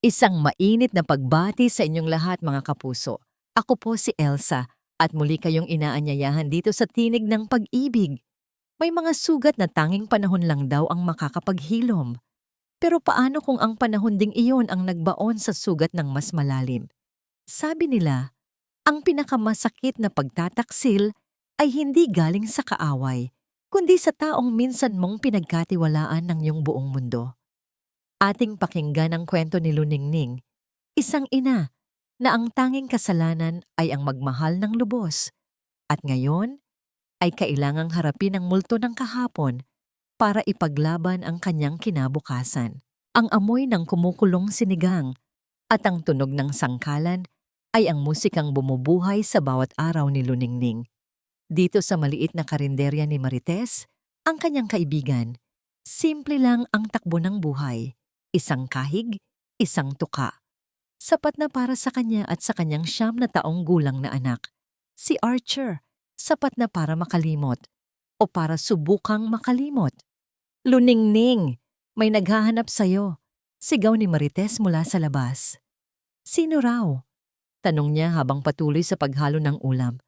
Isang mainit na pagbati sa inyong lahat mga kapuso. Ako po si Elsa at muli kayong inaanyayahan dito sa Tinig ng Pag-ibig. May mga sugat na tanging panahon lang daw ang makakapaghilom. Pero paano kung ang panahon ding iyon ang nagbaon sa sugat ng mas malalim? Sabi nila, ang pinakamasakit na pagtataksil ay hindi galing sa kaaway, kundi sa taong minsan mong pinagkatiwalaan ng iyong buong mundo. Ating pakinggan ang kwento ni Luningning, isang ina na ang tanging kasalanan ay ang magmahal ng lubos at ngayon ay kailangang harapin ang multo ng kahapon para ipaglaban ang kanyang kinabukasan. Ang amoy ng kumukulong sinigang at ang tunog ng sangkalan ay ang musikang bumubuhay sa bawat araw ni Luningning. Dito sa maliit na karinderya ni Marites, ang kanyang kaibigan, simple lang ang takbo ng buhay. Isang kahig, isang tuka. Sapat na para sa kanya at sa kanyang 9 na taong gulang na anak. Si Archer, sapat na para makalimot o para subukang makalimot. Luningning, may naghahanap sa'yo. Sigaw ni Marites mula sa labas. Sino raw? Tanong niya habang patuloy sa paghalo ng ulam.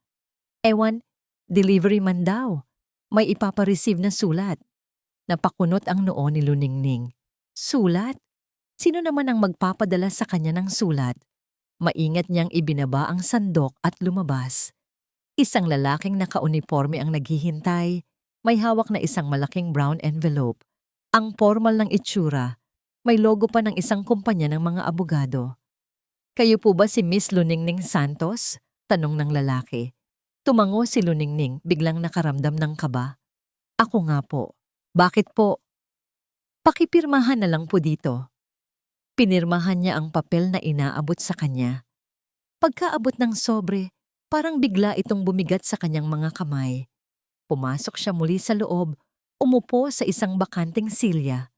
Ewan, delivery man daw. May ipapareceive na sulat. Napakunot ang noo ni Luningning. Sulat? Sino naman ang magpapadala sa kanya ng sulat? Maingat niyang ibinaba ang sandok at lumabas. Isang lalaking nakauniforme ang naghihintay, may hawak na isang malaking brown envelope. Ang formal ng itsura, may logo pa ng isang kumpanya ng mga abogado. Kayo po ba si Miss Luningning Santos? Tanong ng lalaki. Tumango si Luningning, biglang nakaramdam ng kaba. Ako nga po. Bakit po? Pakipirmahan na lang po dito. Pinirmahan niya ang papel na inaabot sa kanya. Pagkaabot ng sobre, parang bigla itong bumigat sa kanyang mga kamay. Pumasok siya muli sa loob, umupo sa isang bakanting silya.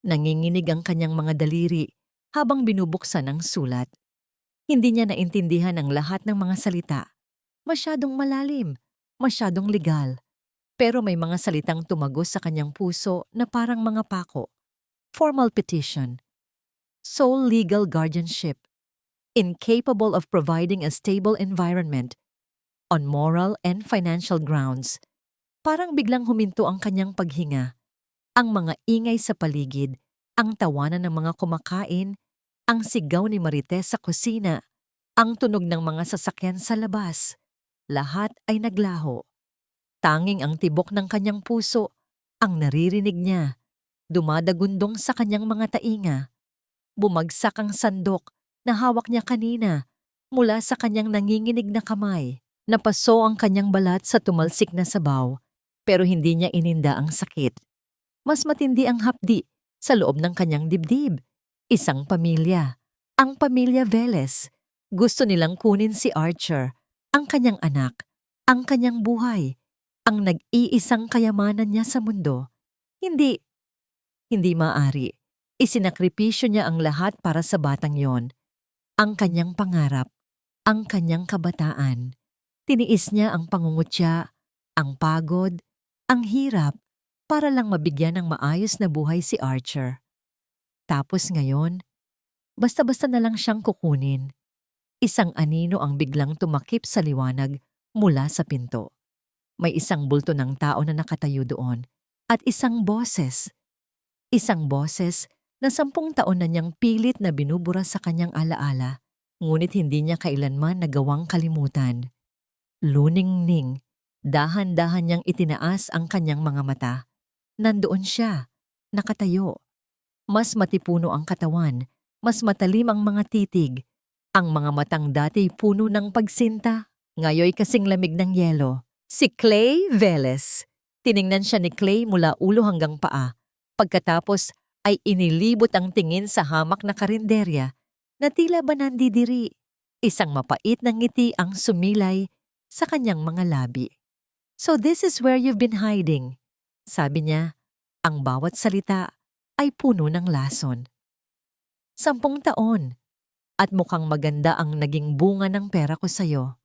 Nanginginig ang kanyang mga daliri habang binubuksan ang sulat. Hindi niya naintindihan ang lahat ng mga salita. Masyadong malalim, masyadong legal. Pero may mga salitang tumagos sa kanyang puso na parang mga pako. Formal petition. Sole legal guardianship. Incapable of providing a stable environment. On moral and financial grounds. Parang biglang huminto ang kanyang paghinga. Ang mga ingay sa paligid, ang tawanan ng mga kumakain, ang sigaw ni Marites sa kusina, ang tunog ng mga sasakyan sa labas. Lahat ay naglaho. Tanging ang tibok ng kanyang puso, ang naririnig niya, dumadagundong sa kanyang mga tainga. Bumagsak ang sandok na hawak niya kanina mula sa kanyang nanginginig na kamay. Napaso ang kanyang balat sa tumalsik na sabaw, pero hindi niya ininda ang sakit. Mas matindi ang hapdi sa loob ng kanyang dibdib. Isang pamilya, ang pamilya Velez. Gusto nilang kunin si Archer, ang kanyang anak, ang kanyang buhay, ang nag-iisang kayamanan niya sa mundo. Hindi maaari. Isinakripisyo niya ang lahat para sa batang yon. Ang kanyang pangarap, ang kanyang kabataan. Tiniis niya ang pangungutya, ang pagod, ang hirap, para lang mabigyan ng maayos na buhay si Archer. Tapos ngayon, basta-basta na lang siyang kukunin. Isang anino ang biglang tumakip sa liwanag mula sa pinto. May isang bulto ng tao na nakatayo doon at isang boses. Isang boses na 10 taon na niyang pilit na binubura sa kanyang alaala, ngunit hindi niya kailanman nagawang kalimutan. Luningning, dahan-dahan niyang itinaas ang kanyang mga mata. Nandoon siya, nakatayo. Mas matipuno ang katawan, mas matalim ang mga titig. Ang mga matang dati puno ng pagsinta, ngayoy kasing lamig ng yelo. Si Clay Velez. Tiningnan siya ni Clay mula ulo hanggang paa. Pagkatapos ay inilibot ang tingin sa hamak na karinderya na tila ba nandidiri. Isang mapait na ngiti ang sumilay sa kanyang mga labi. So this is where you've been hiding. Sabi niya, ang bawat salita ay puno ng lason. 10 taon. At mukhang maganda ang naging bunga ng pera ko sa'yo.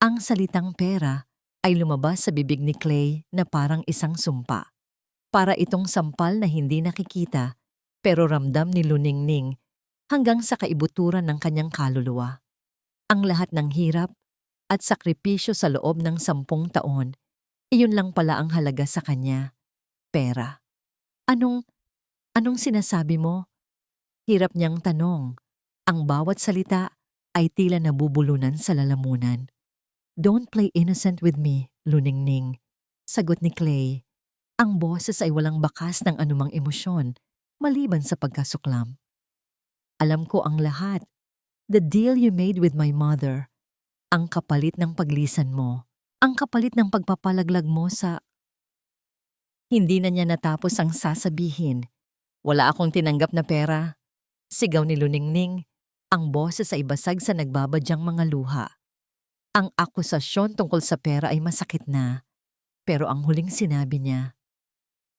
Ang salitang pera ay lumabas sa bibig ni Clay na parang isang sumpa. Para itong sampal na hindi nakikita, pero ramdam ni Luningning hanggang sa kaibuturan ng kanyang kaluluwa. Ang lahat ng hirap at sakripisyo sa loob ng 10 taon, iyon lang pala ang halaga sa kanya, pera. Anong, anong sinasabi mo? Hirap niyang tanong. Ang bawat salita ay tila nabubulunan sa lalamunan. Don't play innocent with me, luningning. Sagot ni Clay. Ang boses ay walang bakas ng anumang emosyon, maliban sa pagkasuklam. Alam ko ang lahat. The deal you made with my mother. Ang kapalit ng paglisan mo. Ang kapalit ng pagpapalaglag mo sa... Hindi na niya natapos ang sasabihin. Wala akong tinanggap na pera. Sigaw ni Luningning. Ang boses ay basag sa nagbabadyang mga luha. Ang akusasyon tungkol sa pera ay masakit na. Pero ang huling sinabi niya,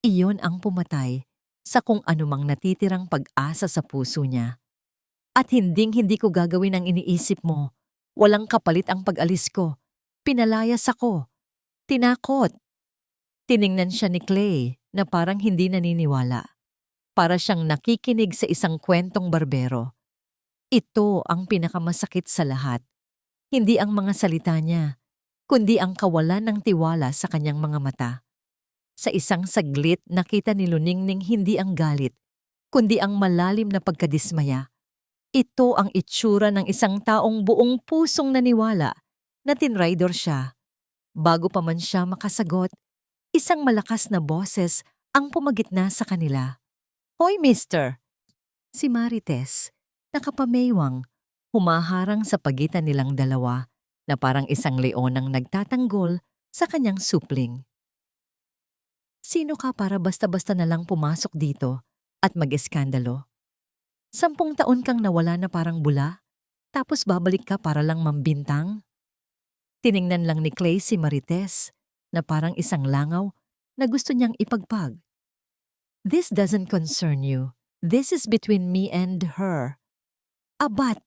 iyon ang pumatay sa kung anumang natitirang pag-asa sa puso niya. At hinding-hindi ko gagawin ang iniisip mo. Walang kapalit ang pag-alis ko. Pinalayas ako. Tinakot. Tiningnan siya ni Clay na parang hindi naniniwala. Para siyang nakikinig sa isang kwentong barbero. Ito ang pinakamasakit sa lahat. Hindi ang mga salita niya, kundi ang kawalan ng tiwala sa kanyang mga mata. Sa isang saglit, nakita ni Luningning hindi ang galit, kundi ang malalim na pagkadismaya. Ito ang itsura ng isang taong buong pusong naniwala na tinraidor siya. Bago pa man siya makasagot, isang malakas na boses ang pumagitna sa kanila. Hoy, mister! Si Marites, nakapameywang, humaharang sa pagitan nilang dalawa na parang isang leon ang nagtatanggol sa kanyang supling. Sino ka para basta-basta na lang pumasok dito at mag-eskandalo? 10 taon kang nawala na parang bula, tapos babalik ka para lang mambintang? Tiningnan lang ni Clay si Marites na parang isang langaw na gusto niyang ipagpag. This doesn't concern you. This is between me and her. Abat,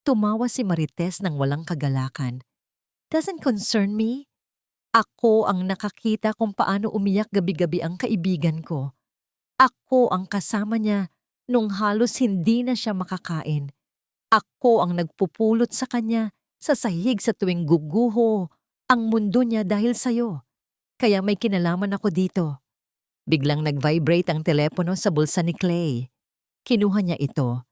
tumawa si Marites ng walang kagalakan. Doesn't concern me? Ako ang nakakita kung paano umiyak gabi-gabi ang kaibigan ko. Ako ang kasama niya nung halos hindi na siya makakain. Ako ang nagpupulot sa kanya sa sahig sa tuwing guguho ang mundo niya dahil sa'yo. Kaya may kinalaman ako dito. Biglang nag-vibrate ang telepono sa bulsa ni Clay. Kinuha niya ito.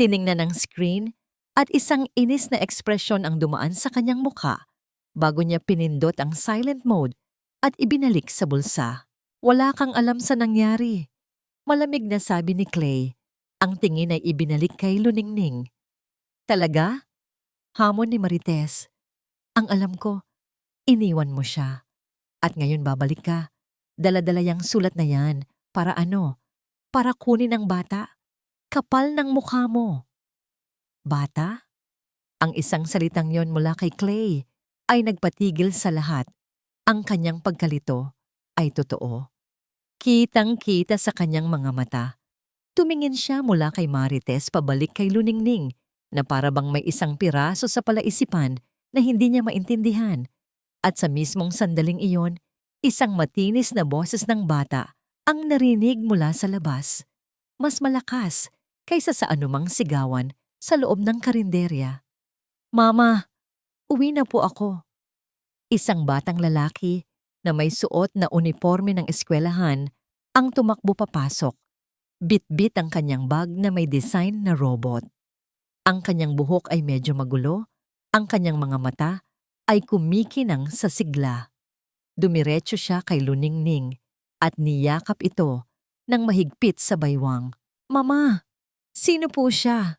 Tiningnan ang screen at isang inis na ekspresyon ang dumaan sa kanyang mukha bago niya pinindot ang silent mode at ibinalik sa bulsa. Wala kang alam sa nangyari. Malamig na sabi ni Clay. Ang tingin ay ibinalik kay Luningning. Talaga? Hamon ni Marites. Ang alam ko, iniwan mo siya. At ngayon babalik ka. Dala-dala yang sulat na yan. Para ano? Para kunin ang bata. Kapal ng mukha mo. Bata? Ang isang salitang yon mula kay Clay ay nagpatigil sa lahat. Ang kanyang pagkalito ay totoo. Kitang-kita sa kanyang mga mata. Tumingin siya mula kay Marites pabalik kay Luningning na para bang may isang piraso sa palaisipan na hindi niya maintindihan. At sa mismong sandaling iyon, isang matinis na boses ng bata ang narinig mula sa labas. Mas malakas kaysa sa anumang sigawan sa loob ng karinderya. Mama, uwi na po ako. Isang batang lalaki na may suot na uniforme ng eskwelahan ang tumakbo papasok. Bit-bit ang kanyang bag na may design na robot. Ang kanyang buhok ay medyo magulo, ang kanyang mga mata ay kumikinang sa sigla. Dumiretso siya kay Luningning at niyakap ito ng mahigpit sa baywang. Mama, sino po siya?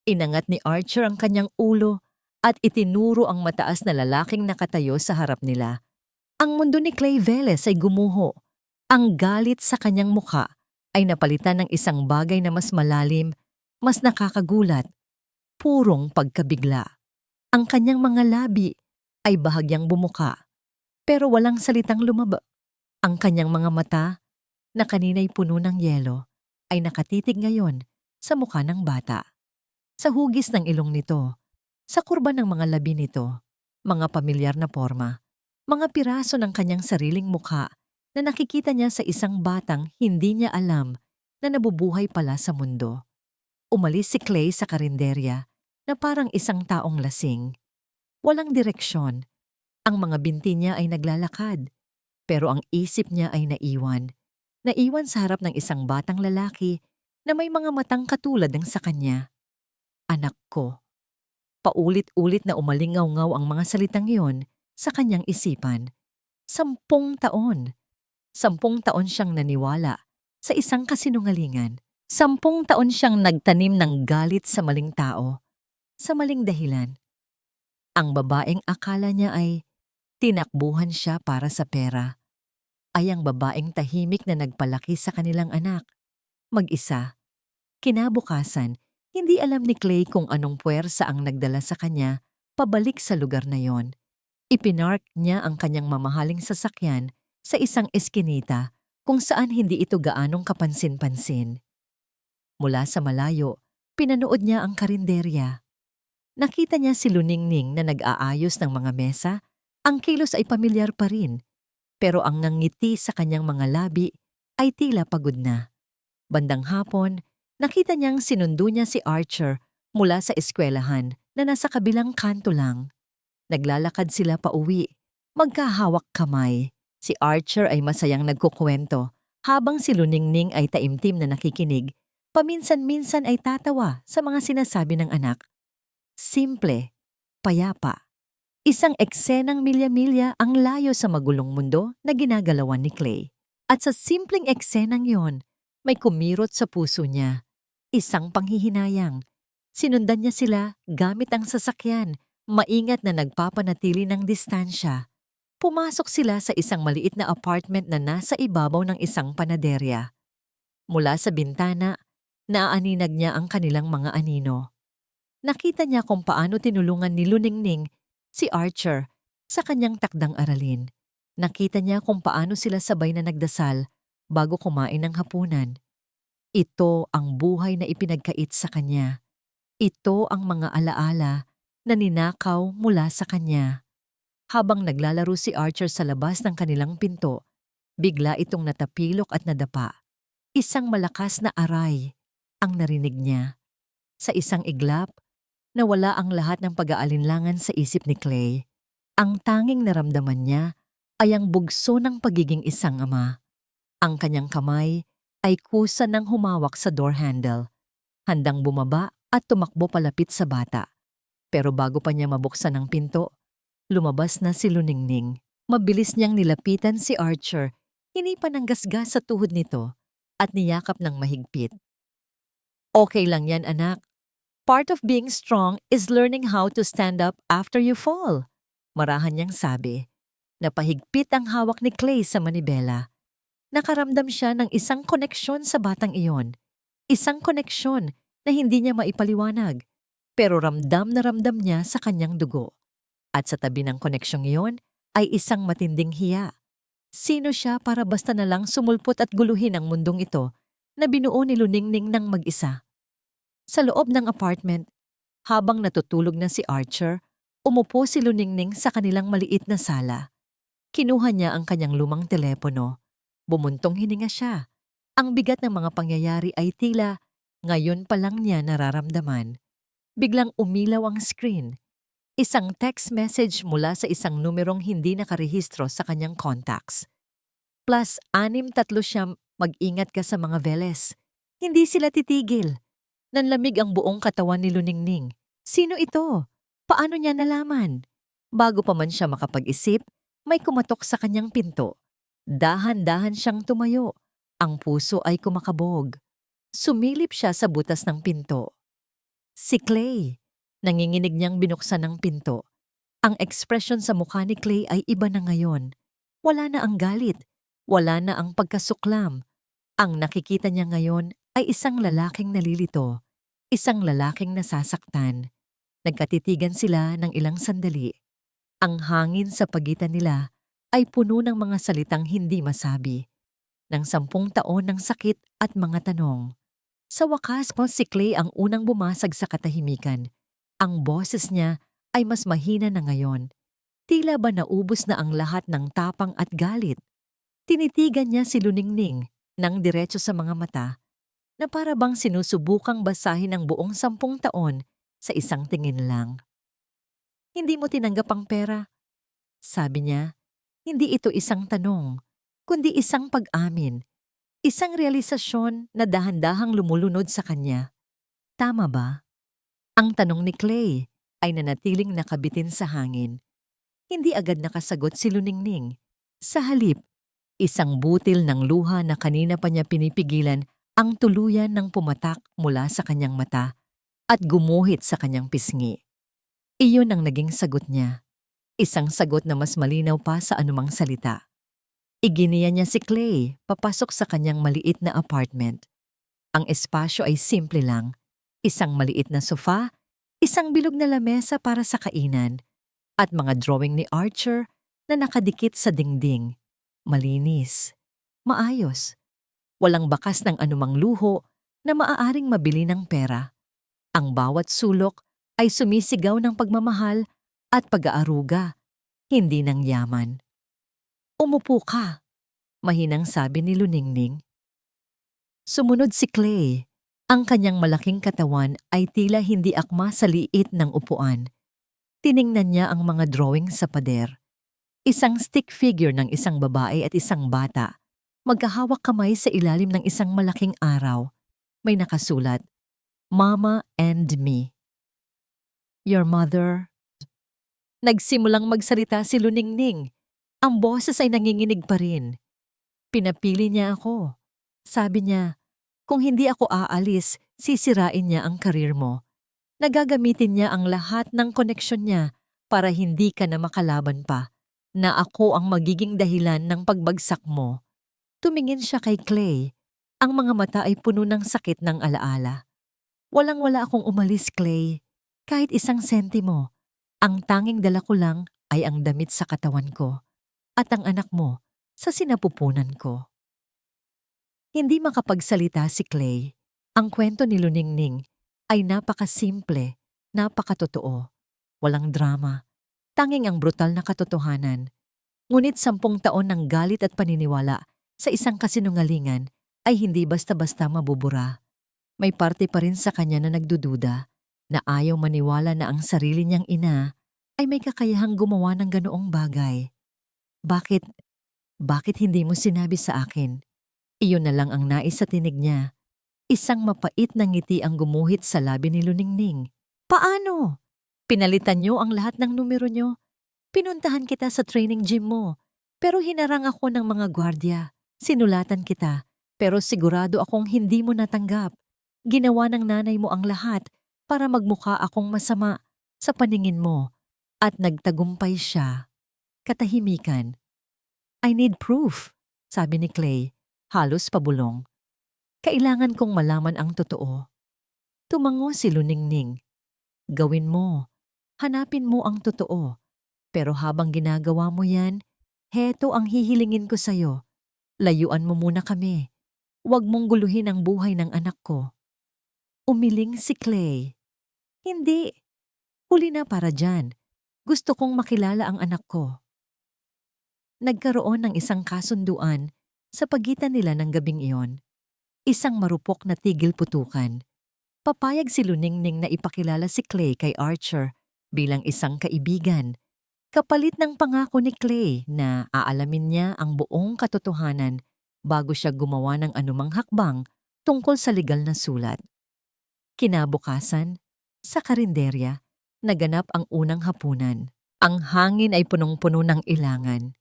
Inangat ni Archer ang kanyang ulo at itinuro ang mataas na lalaking nakatayo sa harap nila. Ang mundo ni Clay Velez ay gumuho. Ang galit sa kanyang mukha ay napalitan ng isang bagay na mas malalim, mas nakakagulat. Purong pagkabigla. Ang kanyang mga labi ay bahagyang bumuka, pero walang salitang lumaba. Ang kanyang mga mata, na kanina'y puno ng yelo, ay nakatitig ngayon sa mukha ng bata. Sa hugis ng ilong nito, sa kurba ng mga labi nito, mga pamilyar na porma, mga piraso ng kanyang sariling mukha na nakikita niya sa isang batang hindi niya alam na nabubuhay pala sa mundo. Umalis si Clay sa karinderya na parang isang taong lasing. Walang direksyon. Ang mga binti niya ay naglalakad, pero ang isip niya ay naiwan. Naiwan sa harap ng isang batang lalaki na may mga matang katulad ng sa kanya. Anak ko. Paulit-ulit na umalingaw-ngaw ang mga salitang iyon sa kanyang isipan. 10 taon. 10 taon siyang naniwala sa isang kasinungalingan. 10 taon siyang nagtanim ng galit sa maling tao, sa maling dahilan. Ang babaeng akala niya ay tinakbuhan siya para sa pera, ay ang babaeng tahimik na nagpalaki sa kanilang anak. Mag-isa. Kinabukasan, hindi alam ni Clay kung anong puwersa ang nagdala sa kanya pabalik sa lugar na yon. Ipinark niya ang kanyang mamahaling sasakyan sa isang eskinita kung saan hindi ito gaanong kapansin-pansin. Mula sa malayo, pinanood niya ang karinderya. Nakita niya si Luningning na nag-aayos ng mga mesa. Ang kilos ay pamilyar pa rin, pero ang ngangiti sa kanyang mga labi ay tila pagod na. Bandang hapon, nakita niyang sinundo niya si Archer mula sa eskwelahan na nasa kabilang kanto lang. Naglalakad sila pauwi, magkahawak kamay. Si Archer ay masayang nagkukwento, habang si Luningning ay taimtim na nakikinig. Paminsan-minsan ay tatawa sa mga sinasabi ng anak. Simple, payapa. Isang eksenang milya-milya ang layo sa magulong mundo na ginagalawan ni Clay. At sa simpleng eksenang yon, may kumirot sa puso niya. Isang panghihinayang. Sinundan niya sila gamit ang sasakyan, maingat na nagpapanatili ng distansya. Pumasok sila sa isang maliit na apartment na nasa ibabaw ng isang panaderya. Mula sa bintana, naaaninag niya ang kanilang mga anino. Nakita niya kung paano tinulungan ni Luningning si Archer sa kanyang takdang aralin. Nakita niya kung paano sila sabay na nagdasal bago kumain ng hapunan. Ito ang buhay na ipinagkait sa kanya. Ito ang mga alaala na ninakaw mula sa kanya. Habang naglalaro si Archer sa labas ng kanilang pinto, bigla itong natapilok at nadapa. Isang malakas na aray ang narinig niya. Sa isang iglap, nawala ang lahat ng pag-aalinlangan sa isip ni Clay. Ang tanging naramdaman niya ay ang bugso ng pagiging isang ama. Ang kanyang kamay ay kusa ng humawak sa door handle, handang bumaba at tumakbo palapit sa bata. Pero bago pa niya mabuksan ang pinto, lumabas na si Luningning. Mabilis niyang nilapitan si Archer, hinipan ng gasgas sa tuhod nito at niyakap ng mahigpit. Okay lang yan, anak. Part of being strong is learning how to stand up after you fall. Marahan niyang sabi. Napahigpit ang hawak ni Clay sa manibela. Nakaramdam siya ng isang koneksyon sa batang iyon. Isang koneksyon na hindi niya maipaliwanag, pero ramdam na ramdam niya sa kanyang dugo. At sa tabi ng koneksyong iyon ay isang matinding hiya. Sino siya para basta na lang sumulpot at guluhin ang mundong ito na binuo ni Luningning ng mag-isa? Sa loob ng apartment, habang natutulog na si Archer, umupo si Luningning sa kanilang maliit na sala. Kinuha niya ang kanyang lumang telepono. Bumuntong hininga siya. Ang bigat ng mga pangyayari ay tila ngayon pa lang niya nararamdaman. Biglang umilaw ang screen. Isang text message mula sa isang numerong hindi nakarehistro sa kanyang contacts. +630, mag-ingat ka sa mga Veles. Hindi sila titigil. Nanlamig ang buong katawan ni Luningning. Sino ito? Paano niya nalaman? Bago pa man siya makapag-isip, may kumatok sa kanyang pinto. Dahan-dahan siyang tumayo. Ang puso ay kumakabog. Sumilip siya sa butas ng pinto. Si Clay. Nanginginig niyang binuksan ng pinto. Ang ekspresyon sa mukha ni Clay ay iba na ngayon. Wala na ang galit. Wala na ang pagkasuklam. Ang nakikita niya ngayon ay isang lalaking nalilito, isang lalaking nasasaktan. Nagkatitigan sila ng ilang sandali. Ang hangin sa pagitan nila ay puno ng mga salitang hindi masabi, ng 10 taon ng sakit at mga tanong. Sa wakas po si Clay ang unang bumasag sa katahimikan. Ang boses niya ay mas mahina na ngayon. Tila ba naubos na ang lahat ng tapang at galit? Tinitigan niya si Luningning nang diretso sa mga mata. na para bang sinusubukang basahin ang buong 10 taon sa isang tingin lang. Hindi mo tinanggap ang pera? Sabi niya, hindi ito isang tanong, kundi isang pag-amin, isang realisasyon na dahan-dahang lumulunod sa kanya. Tama ba? Ang tanong ni Clay ay nanatiling nakabitin sa hangin. Hindi agad nakasagot si Luningning. Sa halip, isang butil ng luha na kanina pa niya pinipigilan ang tuluyan ng pumatak mula sa kanyang mata at gumuhit sa kanyang pisngi. Iyon ang naging sagot niya. Isang sagot na mas malinaw pa sa anumang salita. Iginiya niya si Clay papasok sa kanyang maliit na apartment. Ang espasyo ay simple lang. Isang maliit na sofa, isang bilog na lamesa para sa kainan, at mga drawing ni Archer na nakadikit sa dingding. Malinis, maayos, walang bakas ng anumang luho na maaaring mabili ng pera. Ang bawat sulok ay sumisigaw ng pagmamahal at pag-aaruga, hindi ng yaman. Umupo ka, mahinang sabi ni Luningning. Sumunod si Clay. Ang kanyang malaking katawan ay tila hindi akma sa liit ng upuan. Tiningnan niya ang mga drawing sa pader. Isang stick figure ng isang babae at isang bata. Magkahawak kamay sa ilalim ng isang malaking araw. May nakasulat, Mama and Me. Your mother. Nagsimulang magsalita si Luningning. Ang boses ay nanginginig pa rin. Pinapili niya ako. Sabi niya, kung hindi ako aalis, sisirain niya ang karir mo. Nagagamitin niya ang lahat ng koneksyon niya para hindi ka na makalaban pa, na ako ang magiging dahilan ng pagbagsak mo. Tumingin siya kay Clay. Ang mga mata ay puno ng sakit ng alaala. Walang-wala akong umalis, Clay. Kahit isang sentimo. Ang tanging dala ko lang ay ang damit sa katawan ko at ang anak mo sa sinapupunan ko. Hindi makapagsalita si Clay. Ang kwento ni Luningning ay napakasimple, napakatotoo. Walang drama. Tanging ang brutal na katotohanan. Ngunit 10 taon ng galit at paniniwala sa isang kasinungalingan ay hindi basta-basta mabubura. May parte pa rin sa kanya na nagdududa, na ayaw maniwala na ang sarili niyang ina ay may kakayahang gumawa ng ganoong bagay. Bakit hindi mo sinabi sa akin? Iyon na lang ang nais sa tinig niya. Isang mapait na ngiti ang gumuhit sa labi ni Luningning. Paano? Pinalitan niyo ang lahat ng numero niyo. Pinuntahan kita sa training gym mo, pero hinarang ako ng mga gwardya. Sinulatan kita, pero sigurado akong hindi mo natanggap. Ginawa ng nanay mo ang lahat para magmukha akong masama sa paningin mo, at nagtagumpay siya. Katahimikan. I need proof, sabi ni Clay, halos pabulong. Kailangan kong malaman ang totoo. Tumango si Luningning. Gawin mo. Hanapin mo ang totoo. Pero habang ginagawa mo yan, heto ang hihilingin ko sa'yo. Layuan mo muna kami. Huwag mong guluhin ang buhay ng anak ko. Umiling si Clay. Hindi. Huli na para dyan. Gusto kong makilala ang anak ko. Nagkaroon ng isang kasunduan sa pagitan nila ng gabing iyon. Isang marupok na tigil putukan. Papayag si Luningning na ipakilala si Clay kay Archer bilang isang kaibigan. Kapalit ng pangako ni Clay na aalamin niya ang buong katotohanan bago siya gumawa ng anumang hakbang tungkol sa legal na sulat. Kinabukasan, sa karinderya, naganap ang unang hapunan. Ang hangin ay punong-puno ng ilangan.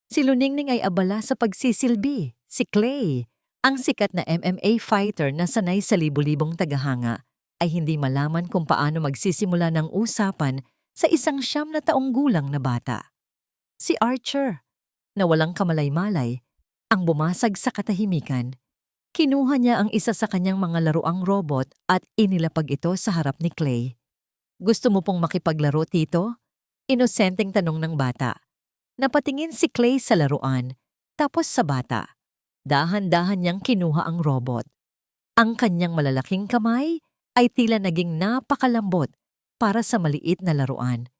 Si Luningning ay abala sa pagsisilbi. Si Clay, ang sikat na MMA fighter na sanay sa libu-libong tagahanga, ay hindi malaman kung paano magsisimula ng usapan sa isang 9 na taong gulang na bata. Si Archer, na walang kamalay-malay, ang bumasag sa katahimikan. Kinuha niya ang isa sa kanyang mga laruang robot at inilapag ito sa harap ni Clay. Gusto mo pong makipaglaro, Tito? Inosenteng tanong ng bata. Napatingin si Clay sa laruan, tapos sa bata. Dahan-dahan niyang kinuha ang robot. Ang kanyang malalaking kamay ay tila naging napakalambot para sa maliit na laruan.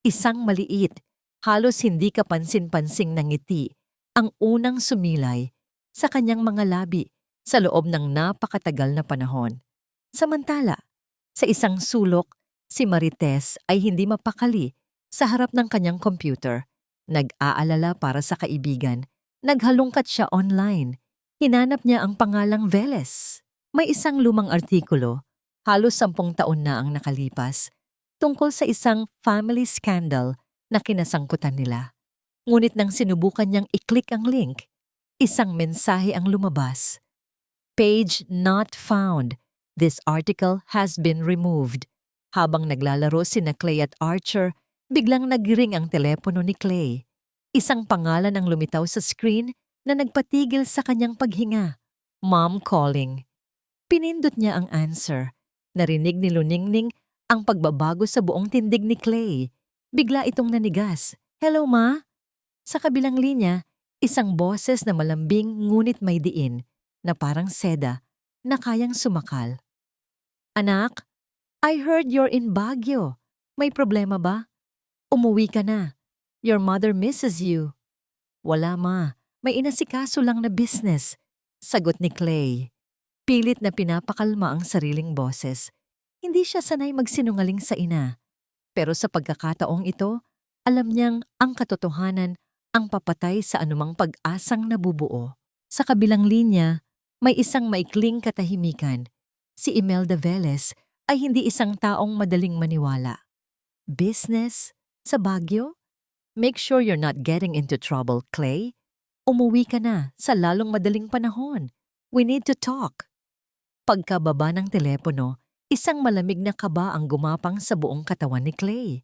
Isang maliit, halos hindi kapansin-pansing na ngiti ang unang sumilay sa kanyang mga labi sa loob ng napakatagal na panahon. Samantala, sa isang sulok, si Marites ay hindi mapakali sa harap ng kanyang computer. Nag-aalala para sa kaibigan. Naghalungkat siya online. Hinanap niya ang pangalang Veles. May isang lumang artikulo, halos 10 taon na ang nakalipas, tungkol sa isang family scandal na kinasangkutan nila. Ngunit nang sinubukan niyang i-click ang link, isang mensahe ang lumabas. Page not found. This article has been removed. Habang naglalaro sina Clay at Archer, biglang nagring ang telepono ni Clay. Isang pangalan ang lumitaw sa screen na nagpatigil sa kanyang paghinga. Mom calling. Pinindot niya ang answer. Narinig ni Luningning ang pagbabago sa buong tindig ni Clay. Bigla itong nanigas. Hello, Ma? Sa kabilang linya, isang boses na malambing ngunit may diin na parang seda na kayang sumakal. Anak, I heard you're in Baguio. May problema ba? Umuwi ka na. Your mother misses you. Wala, Ma. May inasikaso lang na business. Sagot ni Clay. Pilit na pinapakalma ang sariling boses. Hindi siya sanay magsinungaling sa ina. Pero sa pagkakataong ito, alam niyang ang katotohanan ang papatay sa anumang pag-asang nabubuo. Sa kabilang linya, may isang maikling katahimikan. Si Imelda Veles ay hindi isang taong madaling maniwala. Business? Sa Baguio? Make sure you're not getting into trouble, Clay. Umuwi ka na sa lalong madaling panahon. We need to talk. Pagkababa ng telepono, isang malamig na kaba ang gumapang sa buong katawan ni Clay.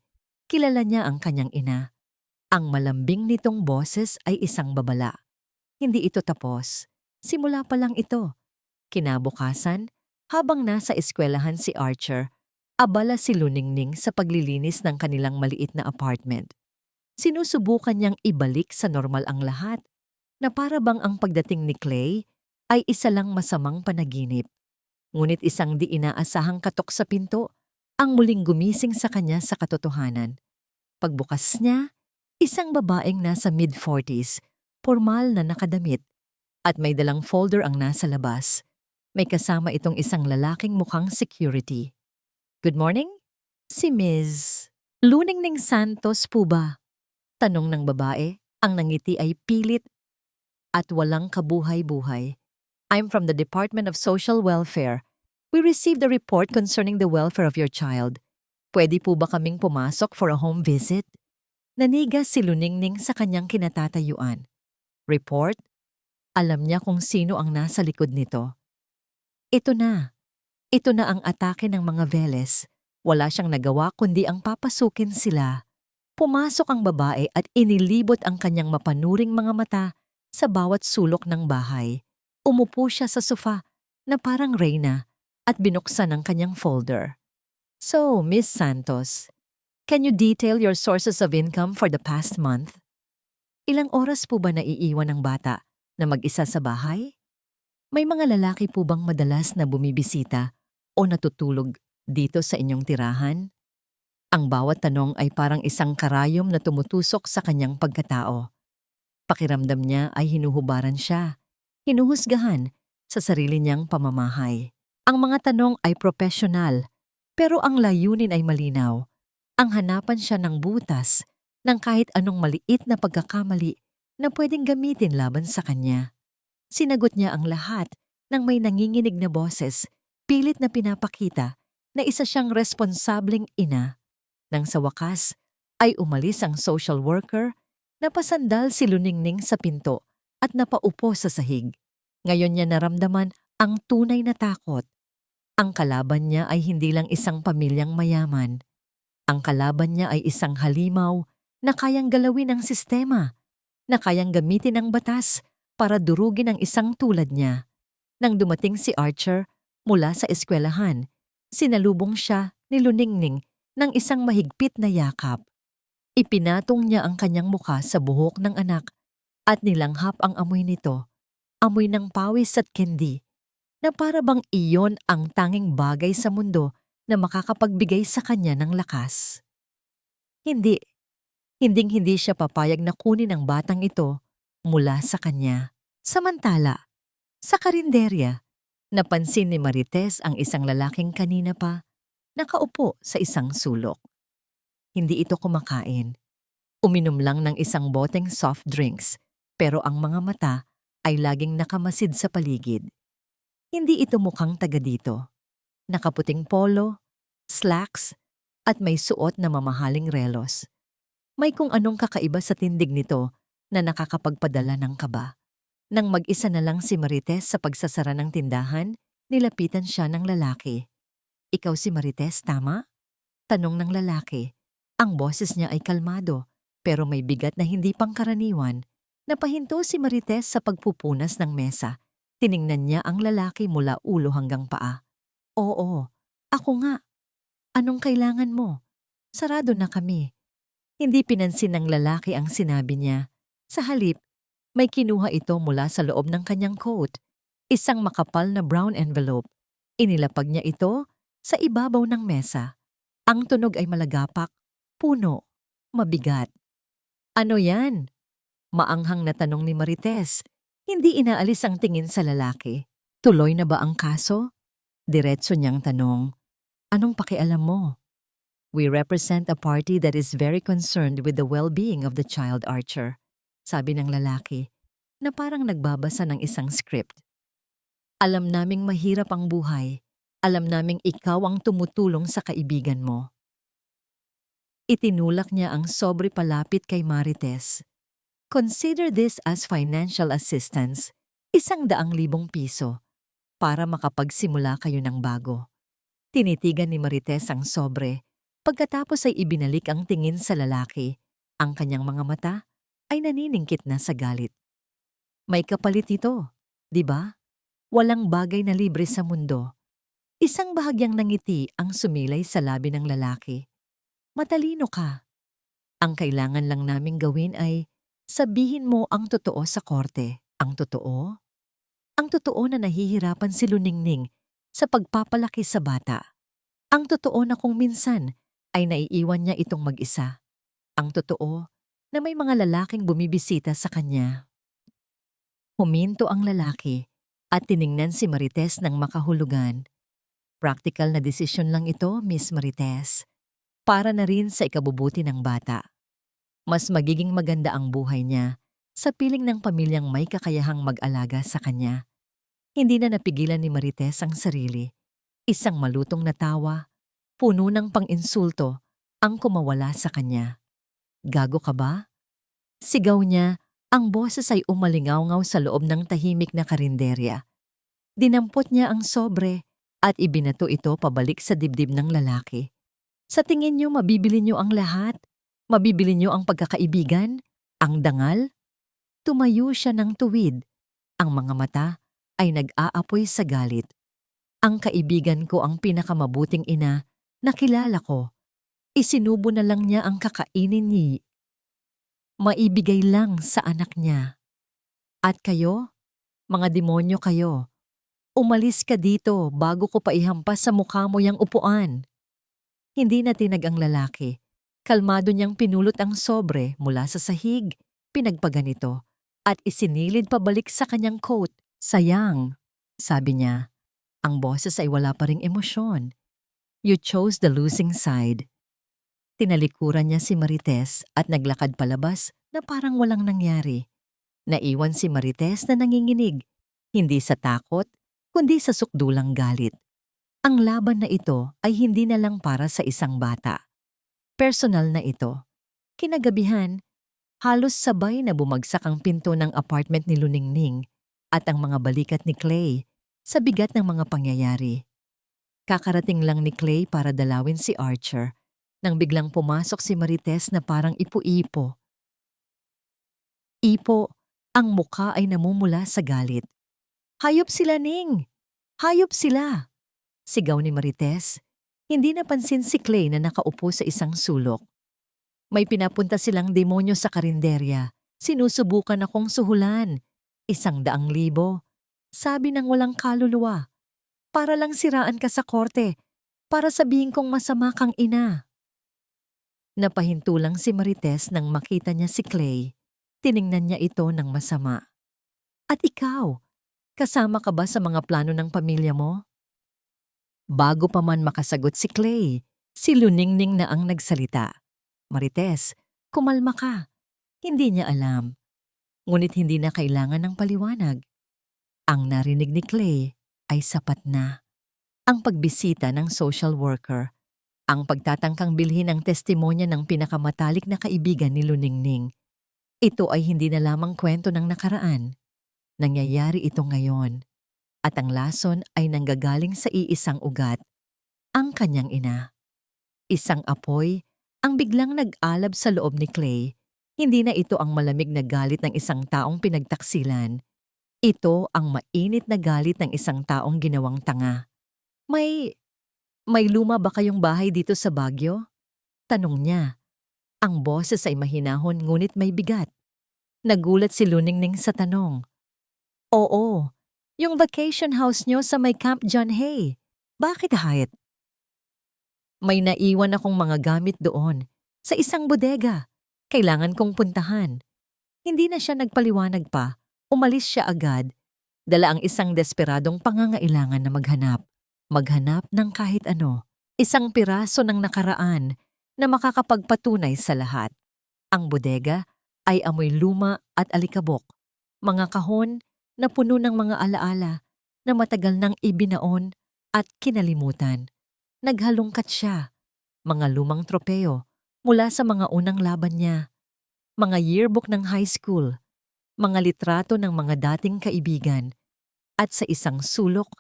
Kilala niya ang kanyang ina. Ang malambing nitong boses ay isang babala. Hindi ito tapos. Simula pa lang ito. Kinabukasan, habang nasa eskwelahan si Archer, abala si Luningning sa paglilinis ng kanilang maliit na apartment. Sinusubukan niyang ibalik sa normal ang lahat, na para bang ang pagdating ni Clay ay isa lang masamang panaginip. Ngunit isang di inaasahang katok sa pinto ang muling gumising sa kanya sa katotohanan. Pagbukas niya, isang babaeng nasa mid-40s, formal na nakadamit, at may dalang folder ang nasa labas. May kasama itong isang lalaking mukhang security. Good morning? Si Ms. Luningning Santos po ba? Tanong ng babae, ang nangiti ay pilit at walang kabuhay-buhay. I'm from the Department of Social Welfare. We received a report concerning the welfare of your child. Pwede po ba kaming pumasok for a home visit? Nanigas si Luningning sa kanyang kinatatayuan. Report? Alam niya kung sino ang nasa likod nito. Ito na. Ito na ang atake ng mga Veles. Wala siyang nagawa kundi ang papasukin sila. Pumasok ang babae at inilibot ang kanyang mapanuring mga mata sa bawat sulok ng bahay. Umupo siya sa sofa na parang reyna at binuksan ang kanyang folder. So, Miss Santos, can you detail your sources of income for the past month? Ilang oras po ba naiiwan ng bata na mag-isa sa bahay? May mga lalaki po bang madalas na bumibisita o natutulog dito sa inyong tirahan? Ang bawat tanong ay parang isang karayom na tumutusok sa kanyang pagkatao. Pakiramdam niya ay hinuhubaran siya, hinuhusgahan sa sarili niyang pamamahay. Ang mga tanong ay profesional, pero ang layunin ay malinaw. Ang hanapan siya ng butas ng kahit anong maliit na pagkakamali na pwedeng gamitin laban sa kanya. Sinagot niya ang lahat ng may nanginginig na boses, pilit na pinapakita na isa siyang responsableng ina. Nang sa wakas ay umalis ang social worker, napasandal si Luningning sa pinto at napaupo sa sahig. Ngayon niya naramdaman ang tunay na takot. Ang kalaban niya ay hindi lang isang pamilyang mayaman. Ang kalaban niya ay isang halimaw na kayang galawin ang sistema, na kayang gamitin ang batas para durugin ang isang tulad niya. Nang dumating si Archer mula sa eskwelahan, sinalubong siya ni Luningning ng isang mahigpit na yakap. Ipinatong niya ang kanyang mukha sa buhok ng anak at nilanghap ang amoy nito, amoy ng pawis at candy, na para bang iyon ang tanging bagay sa mundo na makakapagbigay sa kanya ng lakas. Hinding-hindi siya papayag na kunin ang batang ito mula sa kanya. Samantala, Sa karinderya, napansin ni Marites ang isang lalaking kanina pa nakaupo sa isang sulok. Hindi ito kumakain. Uminom lang ng isang boteng soft drinks, pero ang mga mata ay laging nakamasid sa paligid. Hindi ito mukhang taga dito. Nakaputing polo, slacks, at may suot na mamahaling relos. May kung anong kakaiba sa tindig nito na nakakapagpadala ng kaba. Nang mag-isa na lang si Marites sa pagsasara ng tindahan, nilapitan siya ng lalaki. "Ikaw si Marites, tama?" Tanong ng lalaki. Ang boses niya ay kalmado, pero may bigat na hindi pangkaraniwan. Napahinto si Marites sa pagpupunas ng mesa. Tiningnan niya ang lalaki mula ulo hanggang paa. "Oo, ako nga. Anong kailangan mo? Sarado na kami." Hindi pinansin ng lalaki ang sinabi niya. Sa halip, may kinuha ito mula sa loob ng kanyang coat. Isang makapal na brown envelope. Inilapag niya ito sa ibabaw ng mesa. Ang tunog ay malagapak, puno, mabigat. "Ano yan?" Maanghang na tanong ni Marites. Hindi inaalis ang tingin sa lalaki. "Tuloy na ba ang kaso?" Diretso niyang tanong. "Anong pakialam mo?" "We represent a party that is very concerned with the well-being of the child, Archer," sabi ng lalaki, na parang nagbabasa ng isang script. "Alam naming mahirap ang buhay. Alam naming ikaw ang tumutulong sa kaibigan mo." Itinulak niya ang sobre palapit kay Marites. "Consider this as financial assistance, 100,000 piso, para makapagsimula kayo ng bago." Tinitigan ni Marites ang sobre. Pagkatapos ay ibinalik ang tingin sa lalaki. Ang kanyang mga mata ay naniningkit na sa galit. "May kapalit ito, di ba? Walang bagay na libre sa mundo." Isang bahagyang nangiti ang sumilay sa labi ng lalaki. "Matalino ka. Ang kailangan lang naming gawin ay sabihin mo ang totoo sa korte." "Ang totoo?" "Ang totoo na nahihirapan si Luningning sa pagpapalaki sa bata. Ang totoo na kung minsan ay naiiwan niya itong mag-isa. Ang totoo na may mga lalaking bumibisita sa kanya." Huminto ang lalaki at tiningnan si Marites ng makahulugan. "Practical na desisyon lang ito, Miss Marites. Para na rin sa ikabubuti ng bata. Mas magiging maganda ang buhay niya sa piling ng pamilyang may kakayahang mag-alaga sa kanya." Hindi na napigilan ni Marites ang sarili. Isang malutong na tawa, puno ng pang-insulto, ang kumawala sa kanya. "Gago ka ba?" Sigaw niya, ang boses ay umalingaw-ngaw sa loob ng tahimik na karinderya. Dinampot niya ang sobre at ibinato ito pabalik sa dibdib ng lalaki. "Sa tingin niyo mabibili niyo ang lahat? Mabibili niyo ang pagkakaibigan? Ang dangal?" Tumayo siya ng tuwid. Ang mga mata ay nag-aapoy sa galit. "Ang kaibigan ko ang pinakamabuting ina na kilala ko. Isinubo na lang niya ang kakainin niya. Maibigay lang sa anak niya. At kayo? Mga demonyo kayo. Umalis ka dito bago ko pa ihampas sa mukha mo yang upuan." Hindi na tinag ang lalaki. Kalmado niyang pinulot ang sobre mula sa sahig, pinagpaganito, at isinilid pabalik sa kanyang coat. "Sayang," sabi niya. Ang boses ay wala pa ring emosyon. "You chose the losing side." Tinalikuran niya si Marites at naglakad palabas na parang walang nangyari. Naiwan si Marites na nanginginig, hindi sa takot, kundi sa sukdulang galit. Ang laban na ito ay hindi na lang para sa isang bata. Personal na ito. Kinagabihan, halos sabay na bumagsak ang pinto ng apartment ni Luningning at ang mga balikat ni Clay sa bigat ng mga pangyayari. Kakarating lang ni Clay para dalawin si Archer nang biglang pumasok si Marites na parang ipo-ipo. Ipo, ang mukha ay namumula sa galit. "Hayop sila, Ning! Hayop sila!" Sigaw ni Marites. Hindi napansin si Clay na nakaupo sa isang sulok. "May pinapunta silang demonyo sa karinderya. Sinusubukan akong suhulan. 100,000. Sabi ng walang kaluluwa. Para lang siraan ka sa korte. Para sabihin kong masama kang ina." Napahinto lang si Marites nang makita niya si Clay. Tiningnan niya ito ng masama. "At ikaw, Kasama ka ba sa mga plano ng pamilya mo? Bago pa man makasagot si Clay, si Luningning na ang nagsalita. Marites, kumalma ka. Hindi niya alam. Ngunit hindi na kailangan ng paliwanag. Ang narinig ni Clay ay sapat na. Ang pagbisita ng social worker, ang pagtatangkang bilhin ang testimonya ng pinakamatalik na kaibigan ni Luningning. Ito ay hindi na lamang kwento ng nakaraan. Nangyayari ito ngayon. At ang lason ay nanggagaling sa iisang ugat, ang kanyang ina. Isang apoy ang biglang nag-alab sa loob ni Clay. Hindi na ito ang malamig na galit ng isang taong pinagtaksilan. Ito ang mainit na galit ng isang taong ginawang tanga. May luma ba kayong bahay dito sa Baguio? Tanong niya. Ang boses ay mahinahon ngunit may bigat. Nagulat si Luningning sa tanong. Oo, yung vacation house nyo sa may Camp John Hay. Bakit Hyatt? May naiwan akong mga gamit doon, sa isang bodega. Kailangan kong puntahan. Hindi na siya nagpaliwanag pa. Umalis siya agad. Dala ang isang desperadong pangangailangan na maghanap. Maghanap ng kahit ano. Isang piraso ng nakaraan na makakapagpatunay sa lahat. Ang bodega ay amoy luma at alikabok. Mga kahon na puno ng mga alaala na matagal nang ibinaon at kinalimutan. Naghalungkat siya. Mga lumang tropeo mula sa mga unang laban niya. Mga yearbook ng high school. Mga litrato ng mga dating kaibigan. At sa isang sulok,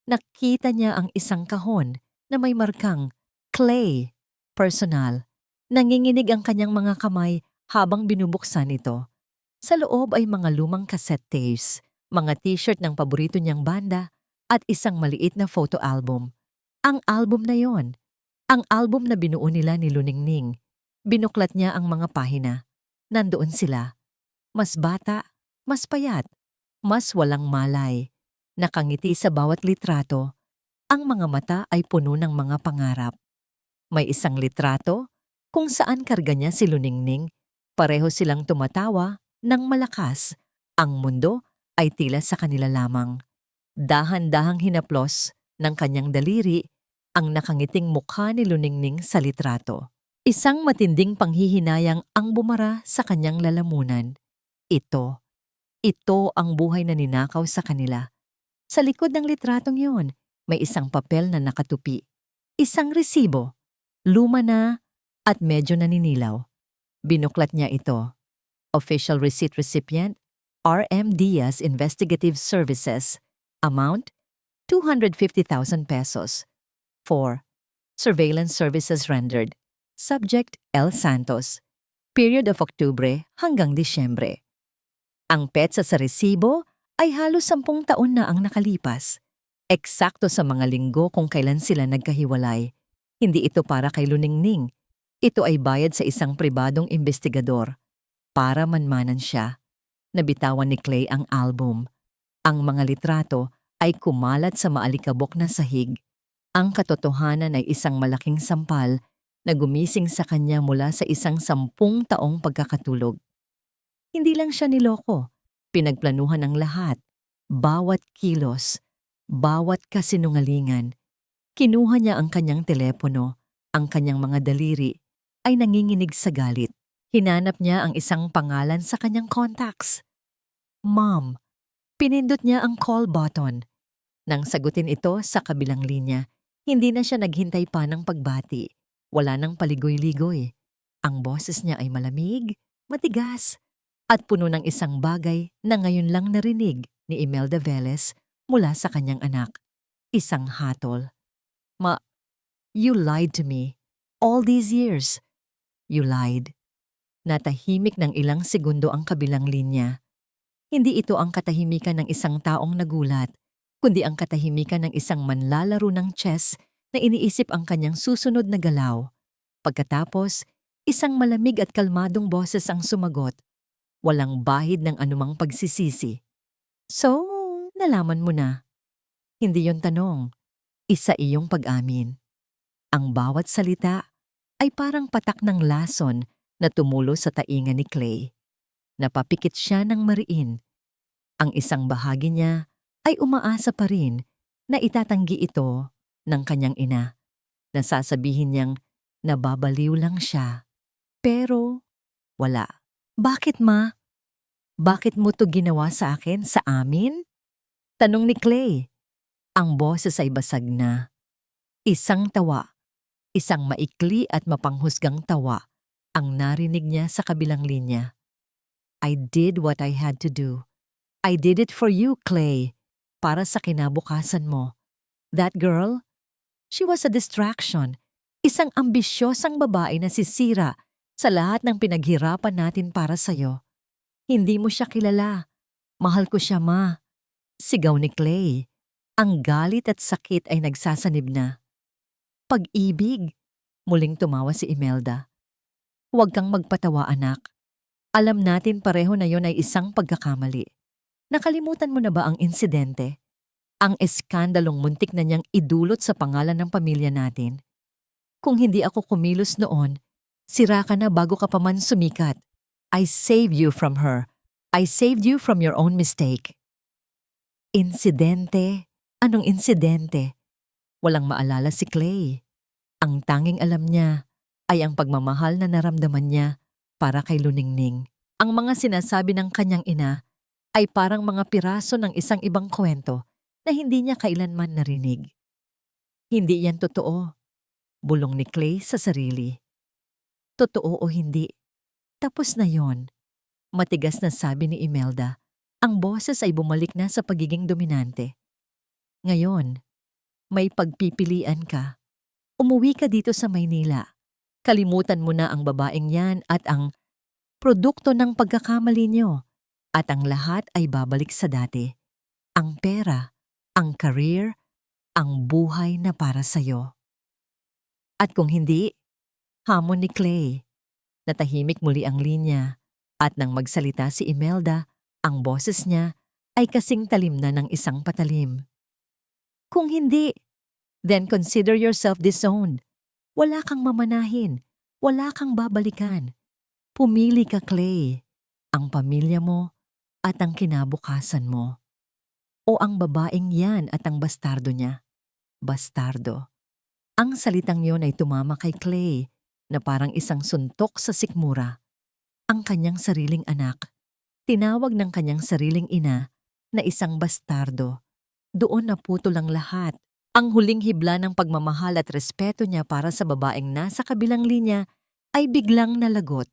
nakita niya ang isang kahon na may markang Clay. Personal. Nanginginig ang kanyang mga kamay habang binubuksan ito. Sa loob ay mga lumang cassette tapes, mga t-shirt ng paborito niyang banda, at isang maliit na photo album. Ang album na yon. Ang album na binuo nila ni Luningning. Binuklat niya ang mga pahina. Nandoon sila. Mas bata, mas payat, mas walang malay. Nakangiti sa bawat litrato. Ang mga mata ay puno ng mga pangarap. May isang litrato kung saan karga niya si Luningning. Pareho silang tumatawa ng malakas. Ang mundo ay tila sa kanila lamang. Dahan-dahang hinaplos ng kanyang daliri ang nakangiting mukha ni Luningning sa litrato. Isang matinding panghihinayang ang bumara sa kanyang lalamunan. Ito ang buhay na ninakaw sa kanila. Sa likod ng litratong yun, may isang papel na nakatupi. Isang resibo, luma na at medyo naninilaw. Binuklat niya ito. Official receipt recipient, R.M. Diaz Investigative Services. Amount, 250,000 pesos. 4. Surveillance services rendered. Subject, L. Santos. Period of Oktubre hanggang Disyembre. Ang petsa sa resibo ay halos 10 taon na ang nakalipas. Eksakto sa mga linggo kung kailan sila nagkahiwalay. Hindi ito para kay Luningning. Ito ay bayad sa isang pribadong investigador. Para manmanan siya. Nabitawan ni Clay ang album. Ang mga litrato ay kumalat sa maalikabok na sahig. Ang katotohanan ay isang malaking sampal na gumising sa kanya mula sa isang 10 taong pagkakatulog. Hindi lang siya niloko. Pinagplanuhan ang lahat. Bawat kilos, bawat kasinungalingan. Kinuha niya ang kanyang telepono, ang kanyang mga daliri, ay nanginginig sa galit. Hinanap niya ang isang pangalan sa kanyang contacts. Mom. Pinindot niya ang call button. Nang sagutin ito sa kabilang linya, hindi na siya naghintay pa ng pagbati. Wala nang paligoy-ligoy. Ang boses niya ay malamig, matigas, at puno ng isang bagay na ngayon lang narinig ni Imelda Velez mula sa kanyang anak. Isang hatol. You lied to me. All these years. You lied. Natahimik ng ilang segundo ang kabilang linya. Hindi ito ang katahimikan ng isang taong nagulat, kundi ang katahimikan ng isang manlalaro ng chess na iniisip ang kanyang susunod na galaw. Pagkatapos, isang malamig at kalmadong boses ang sumagot. Walang bahid ng anumang pagsisisi. So, nalaman mo na. Hindi yon tanong. Isa iyong pag-amin. Ang bawat salita ay parang patak ng lason na tumulo sa tainga ni Clay. Napapikit siya ng mariin. Ang isang bahagi niya ay umaasa pa rin na itatanggi ito ng kanyang ina. Nasasabihin niyang nababaliw lang siya. Pero wala. Bakit ma? Bakit mo to ginawa sa akin, sa amin? Tanong ni Clay. Ang boses ay basag na. Isang tawa, isang maikli at mapanghusgang tawa ang narinig niya sa kabilang linya. I did what I had to do. I did it for you, Clay. Para sa kinabukasan mo. That girl, she was a distraction. Isang ambisyosang babae na sisira sa lahat ng pinaghirapan natin para sa'yo. Hindi mo siya kilala. Mahal ko siya, ma. Sigaw ni Clay. Ang galit at sakit ay nagsasanib na. Pag-ibig. Muling tumawa si Imelda. Huwag kang magpatawa, anak. Alam natin pareho na yon ay isang pagkakamali. Nakalimutan mo na ba ang insidente? Ang eskandalong muntik na niyang idulot sa pangalan ng pamilya natin. Kung hindi ako kumilos noon, sira ka na bago ka pa man sumikat. I saved you from her. I saved you from your own mistake. Insidente? Anong insidente? Walang maalala si Clay. Ang tanging alam niya ay ang pagmamahal na naramdaman niya para kay Luningning. Ang mga sinasabi ng kanyang ina ay parang mga piraso ng isang ibang kwento na hindi niya kailanman narinig. Hindi yan totoo. Bulong ni Clay sa sarili. Totoo o hindi, tapos na yon. Matigas na sabi ni Imelda. Ang boses ay bumalik na sa pagiging dominante. Ngayon, may pagpipilian ka. Umuwi ka dito sa Maynila. Kalimutan mo na ang babaeng yan at ang produkto ng pagkakamali niyo. At ang lahat ay babalik sa dati. Ang pera, ang career, ang buhay na para sa'yo. At kung hindi, hamon ni Clay. Natahimik muli ang linya at nang magsalita si Imelda, ang boses niya ay kasing talim na ng isang patalim. Kung hindi, then consider yourself disowned. Wala kang mamanahin, wala kang babalikan. Pumili ka, Clay, ang pamilya mo at ang kinabukasan mo. O ang babaeng yan at ang bastardo niya. Bastardo. Ang salitang yon ay tumama kay Clay na parang isang suntok sa sikmura. Ang kanyang sariling anak, tinawag ng kanyang sariling ina na isang bastardo. Doon naputol ang lahat. Ang huling hibla ng pagmamahal at respeto niya para sa babaeng nasa kabilang linya ay biglang nalagot.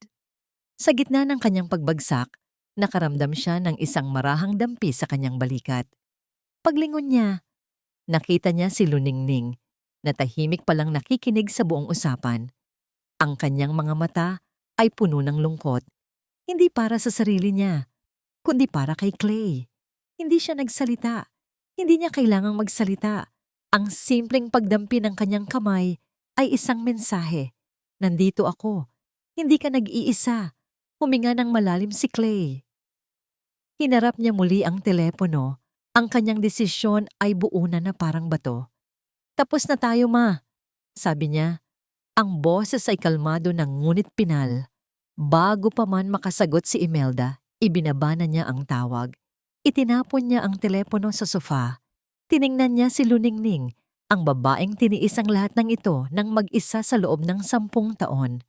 Sa gitna ng kanyang pagbagsak, nakaramdam siya ng isang marahang dampi sa kanyang balikat. Paglingon niya, nakita niya si Luningning na tahimik palang nakikinig sa buong usapan. Ang kanyang mga mata ay puno ng lungkot. Hindi para sa sarili niya, kundi para kay Clay. Hindi siya nagsalita. Hindi niya kailangang magsalita. Ang simpleng pagdampi ng kanyang kamay ay isang mensahe. Nandito ako. Hindi ka nag-iisa. Huminga ng malalim si Clay. Hinarap niya muli ang telepono. Ang kanyang desisyon ay buo na parang bato. Tapos na tayo, ma. Sabi niya. Ang boses ay kalmado ng ngunit pinal. Bago pa man makasagot si Imelda, ibinaba na niya ang tawag. Itinapon niya ang telepono sa sofa. Tiningnan niya si Luningning, ang babaeng tiniis ang lahat ng ito nang mag-isa sa loob ng 10 taon.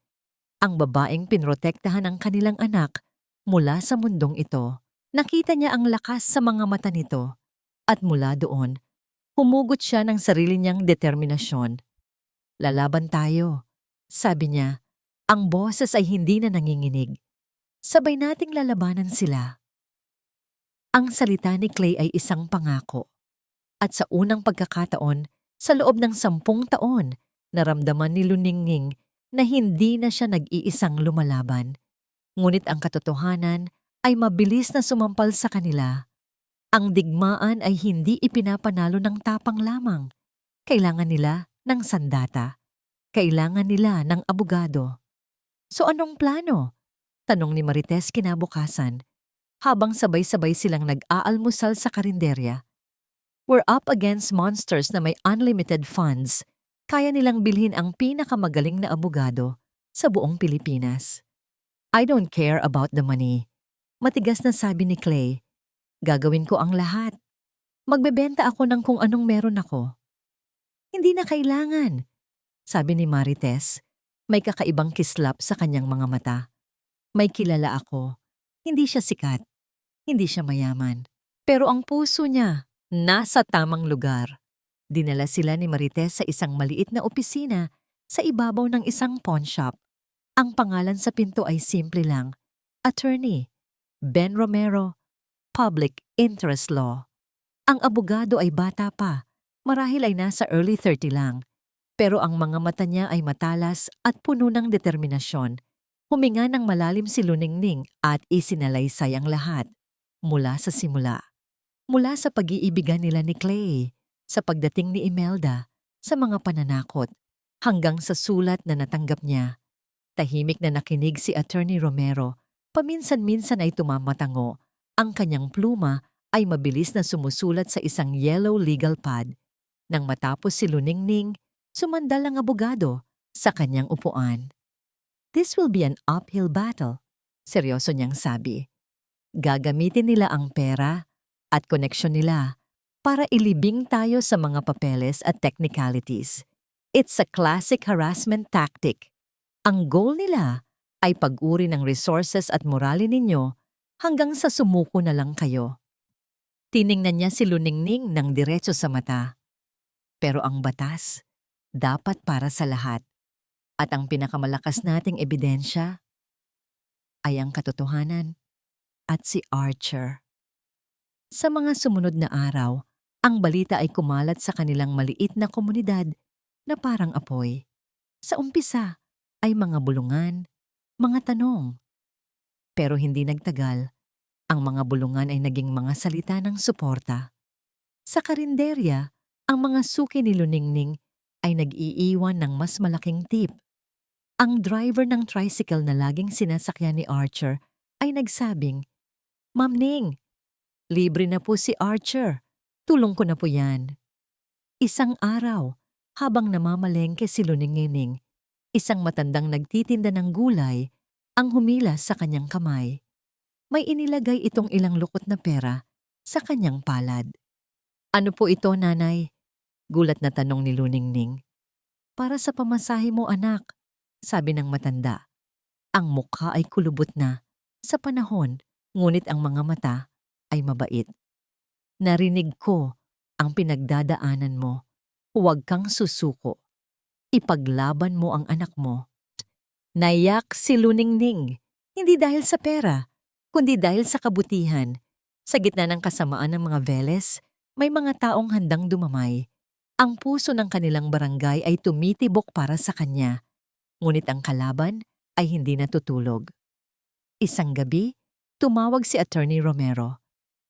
Ang babaeng pinrotektahan ang kanilang anak mula sa mundong ito. Nakita niya ang lakas sa mga mata nito. At mula doon, humugot siya ng sarili niyang determinasyon. Lalaban tayo, sabi niya. Ang boses ay hindi na nanginginig. Sabay nating lalabanan sila. Ang salita ni Clay ay isang pangako. At sa unang pagkakataon, sa loob ng 10 taon, naramdaman ni Luningning na hindi na siya nag-iisang lumalaban. Ngunit ang katotohanan ay mabilis na sumampal sa kanila. Ang digmaan ay hindi ipinapanalo ng tapang lamang. Kailangan nila ng sandata. Kailangan nila ng abogado. So anong plano? Tanong ni Marites kinabukasan, habang sabay-sabay silang nag-aalmusal sa karinderya. We're up against monsters na may unlimited funds. Kaya nilang bilhin ang pinakamagaling na abogado sa buong Pilipinas. I don't care about the money. Matigas na sabi ni Clay. Gagawin ko ang lahat. Magbebenta ako ng kung anong meron ako. Hindi na kailangan, sabi ni Marites. May kakaibang kislap sa kanyang mga mata. May kilala ako. Hindi siya sikat. Hindi siya mayaman. Pero ang puso niya, nasa tamang lugar. Dinala sila ni Marites sa isang maliit na opisina sa ibabaw ng isang pawn shop. Ang pangalan sa pinto ay simple lang, Attorney Ben Romero, Public Interest Law. Ang abogado ay bata pa, marahil ay nasa early 30 lang. Pero ang mga mata niya ay matalas at puno ng determinasyon. Huminga ng malalim si Luningning at isinalaysay ang lahat. Mula sa simula. Mula sa pag-iibigan nila ni Clay, sa pagdating ni Imelda, sa mga pananakot, hanggang sa sulat na natanggap niya. Tahimik na nakinig si Attorney Romero. Paminsan-minsan ay tumamatango. Ang kanyang pluma ay mabilis na sumusulat sa isang yellow legal pad. Nang matapos si Luningning, sumandal ang abogado sa kanyang upuan. This will be an uphill battle, seryoso niyang sabi. Gagamitin nila ang pera at koneksyon nila para ilibing tayo sa mga papeles at technicalities. It's a classic harassment tactic. Ang goal nila ay pag-uri ng resources at morale ninyo hanggang sa sumuko na lang kayo. Tiningnan niya si Luningning ng diretso sa mata. Pero ang batas, dapat para sa lahat. At ang pinakamalakas nating ebidensya ay ang katotohanan at si Archer. Sa mga sumunod na araw, ang balita ay kumalat sa kanilang maliit na komunidad na parang apoy. Sa umpisa ay mga bulungan, mga tanong. Pero hindi nagtagal, ang mga bulungan ay naging mga salita ng suporta. Sa karinderya, ang mga suki ni Luningning ay nag-iiwan ng mas malaking tip. Ang driver ng tricycle na laging sinasakyan ni Archer ay nagsabing, "Ma'am Ning, libre na po si Archer. Tulong ko na po yan." Isang araw, habang namamalengke si Luningning, isang matandang nagtitinda ng gulay ang humila sa kanyang kamay. May inilagay itong ilang lukot na pera sa kanyang palad. "Ano po ito, nanay?" Gulat na tanong ni Luningning. "Para sa pamasahe mo, anak," sabi ng matanda. Ang mukha ay kulubot na sa panahon, ngunit ang mga mata ay mabait. "Narinig ko ang pinagdadaanan mo. Huwag kang susuko. Ipaglaban mo ang anak mo." Naiyak si Luningning, hindi dahil sa pera, kundi dahil sa kabutihan. Sa gitna ng kasamaan ng mga Veles, may mga taong handang dumamay. Ang puso ng kanilang barangay ay tumitibok para sa kanya. Ngunit ang kalaban ay hindi natutulog. Isang gabi, tumawag si Attorney Romero.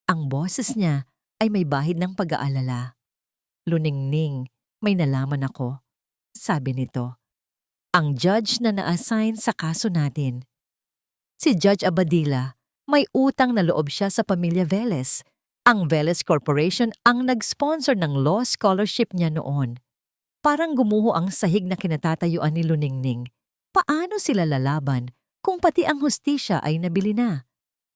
Ang boses niya ay may bahid ng pag-aalala. "Luningning, may nalaman ako," sabi nito. "Ang judge na na-assign sa kaso natin. Si Judge Abadilla, may utang na loob siya sa pamilya Veles. Ang Veles Corporation ang nag-sponsor ng law scholarship niya noon. Parang gumuho ang sahig na kinatatayuan ni Luningning. Paano sila lalaban kung pati ang hustisya ay nabili na?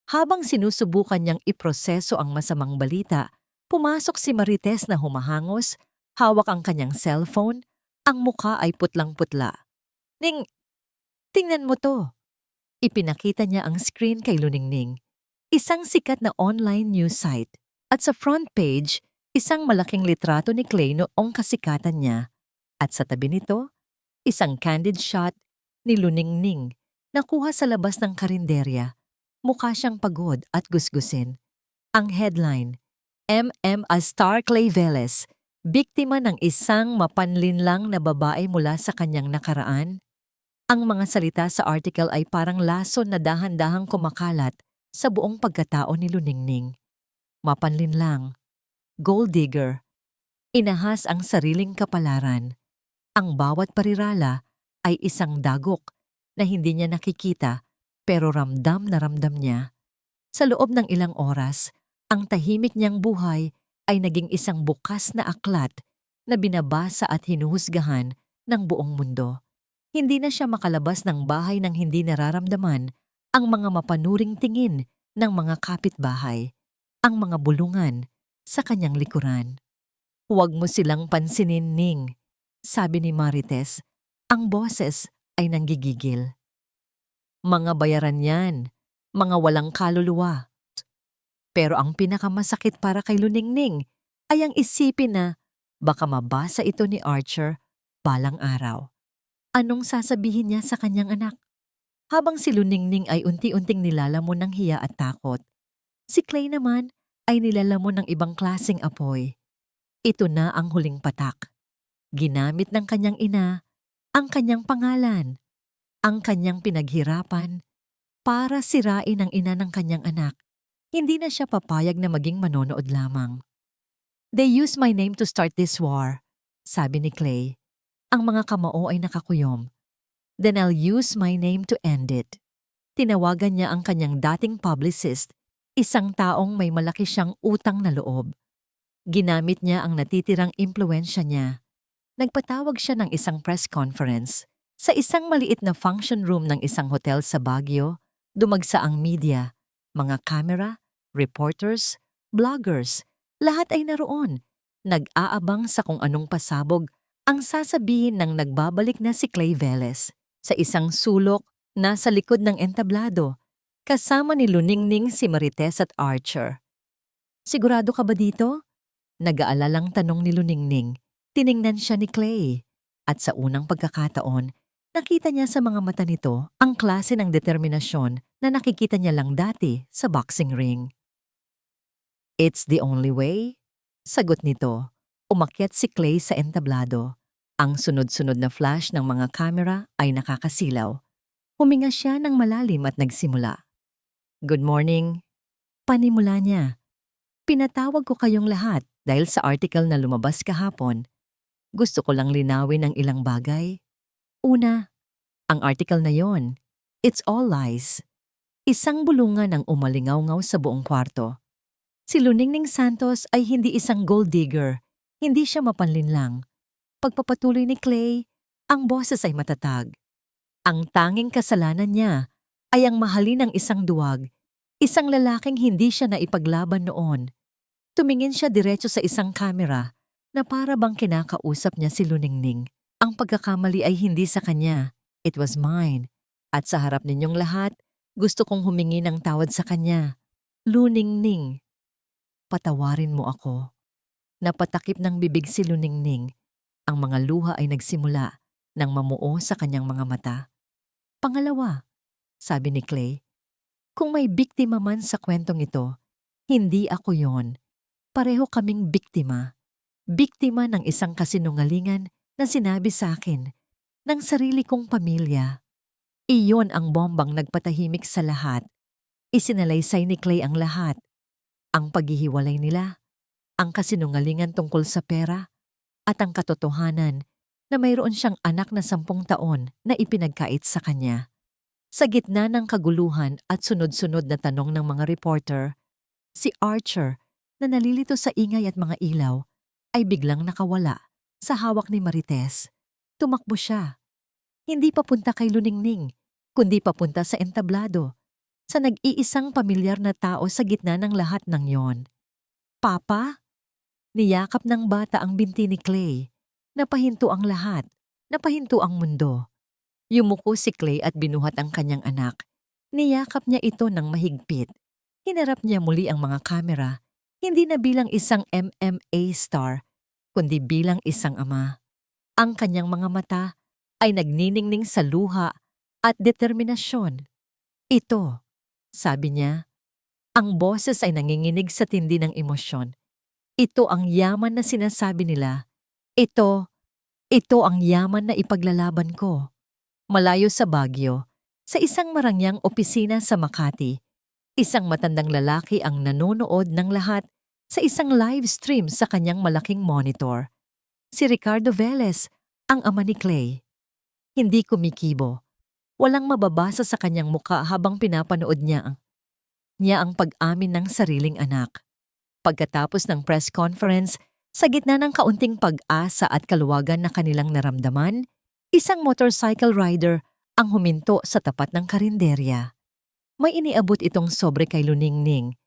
Habang sinusubukan niyang iproseso ang masamang balita, pumasok si Marites na humahangos, hawak ang kanyang cellphone, ang mukha ay putlang-putla. "Ning, tingnan mo to." Ipinakita niya ang screen kay Luningning. Isang sikat na online news site. At sa front page, isang malaking litrato ni Clay noong kasikatan niya. At sa tabi nito, isang candid shot ni Luningning na kuha sa labas ng karinderya. Mukha siyang pagod at gusgusin. Ang headline, "M.M. Astar Clay Veles, biktima ng isang mapanlinlang na babae mula sa kanyang nakaraan." Ang mga salita sa article ay parang lason na dahan-dahang kumakalat sa buong pagkatao ni Luningning. Mapanlinlang, gold digger, inahas ang sariling kapalaran. Ang bawat parirala ay isang dagok na hindi niya nakikita pero ramdam na ramdam niya. Sa loob ng ilang oras, ang tahimik niyang buhay ay naging isang bukas na aklat na binabasa at hinuhusgahan ng buong mundo. Hindi na siya makalabas ng bahay nang hindi nararamdaman ang mga mapanuring tingin ng mga kapitbahay, ang mga bulungan, sa kanyang likuran. "Huwag mo silang pansinin, Ning," sabi ni Marites. Ang boses ay nanggigigil. "Mga bayaran yan, mga walang kaluluwa." Pero ang pinakamasakit para kay Luningning ay ang isipin na baka mabasa ito ni Archer balang araw. Anong sasabihin niya sa kanyang anak? Habang si Luningning ay unti-unting nilalamon ng hiya at takot, si Clay naman ay nilalamon ng ibang klaseng apoy. Ito na ang huling patak. Ginamit ng kanyang ina ang kanyang pangalan, ang kanyang pinaghirapan, para sirain ang ina ng kanyang anak. Hindi na siya papayag na maging manonood lamang. "They used my name to start this war," sabi ni Clay. Ang mga kamao ay nakakuyom. "Then I'll use my name to end it." Tinawagan niya ang kanyang dating publicist, isang taong may malaki siyang utang na loob. Ginamit niya ang natitirang impluwensya niya. Nagpatawag siya ng isang press conference. Sa isang maliit na function room ng isang hotel sa Baguio, dumagsa ang media, mga camera, reporters, bloggers, lahat ay naroon. Nag-aabang sa kung anong pasabog ang sasabihin ng nagbabalik na si Clay Velez. Sa isang sulok, nasa likod ng entablado, kasama ni Luningning, si Marites at Archer. "Sigurado ka ba dito?" Nag-aalalang tanong ni Luningning. Tiningnan siya ni Clay. At sa unang pagkakataon, nakita niya sa mga mata nito ang klase ng determinasyon na nakikita niya lang dati sa boxing ring. "It's the only way," sagot nito. Umakyat si Clay sa entablado. Ang sunod-sunod na flash ng mga kamera ay nakakasilaw. Huminga siya ng malalim at nagsimula. "Good morning." Panimula niya. "Pinatawag ko kayong lahat dahil sa article na lumabas kahapon. Gusto ko lang linawin ang ilang bagay. Una, ang article na yon, it's all lies. Isang bulungan ang umalingaw-ngaw sa buong kwarto. Si Luningning Santos ay hindi isang gold digger, hindi siya mapanlinlang. Pagpapatuloy ni Clay, ang boses ay matatag. Ang tanging kasalanan niya ay ang mahalin ng isang duwag, isang lalaking hindi siya naipaglaban noon. Tumingin siya diretso sa isang kamera na para bang kinakausap niya si Luningning. Ang pagkakamali ay hindi sa kanya, it was mine. At sa harap ninyong lahat, gusto kong humingi ng tawad sa kanya. Luningning, patawarin mo ako." Napatakip ng bibig si Luningning. Ang mga luha ay nagsimula nang mamuo sa kanyang mga mata. "Pangalawa," sabi ni Clay, "kung may biktima man sa kwentong ito, hindi ako yon. Pareho kaming biktima. Biktima ng isang kasinungalingan na sinabi sa akin ng sarili kong pamilya." Iyon ang bombang nagpatahimik sa lahat. Isinalaysay ni Clay ang lahat. Ang paghihiwalay nila, ang kasinungalingan tungkol sa pera, at ang katotohanan na mayroon siyang anak na 10 taon na ipinagkait sa kanya. Sa gitna ng kaguluhan at sunod-sunod na tanong ng mga reporter, si Archer, na nalilito sa ingay at mga ilaw, ay biglang nakawala sa hawak ni Marites. Tumakbo siya. Hindi papunta kay Luningning, kundi papunta sa entablado, sa nag-iisang pamilyar na tao sa gitna ng lahat ng yon. "Papa?" Niyakap ng bata ang binti ni Clay. Napahinto ang lahat. Napahinto ang mundo. Yumuko si Clay at binuhat ang kanyang anak. Niyakap niya ito ng mahigpit. Hinarap niya muli ang mga kamera, hindi na bilang isang MMA star, kundi bilang isang ama. Ang kanyang mga mata ay nagniningning sa luha at determinasyon. "Ito," sabi niya. Ang boses ay nanginginig sa tindi ng emosyon. "Ito ang yaman na sinasabi nila. Ito ang yaman na ipaglalaban ko." Malayo sa Baguio, sa isang marangyang opisina sa Makati, isang matandang lalaki ang nanonood ng lahat sa isang live stream sa kanyang malaking monitor. Si Ricardo Velez, ang ama ni Clay. Hindi kumikibo. Walang mababasa sa kanyang muka habang pinapanood niya ang pag-amin ng sariling anak. Pagkatapos ng press conference, sa gitna ng kaunting pag-asa at kaluwagan na kanilang naramdaman, isang motorcycle rider ang huminto sa tapat ng karinderya. May iniabot itong sobre kay Luningning.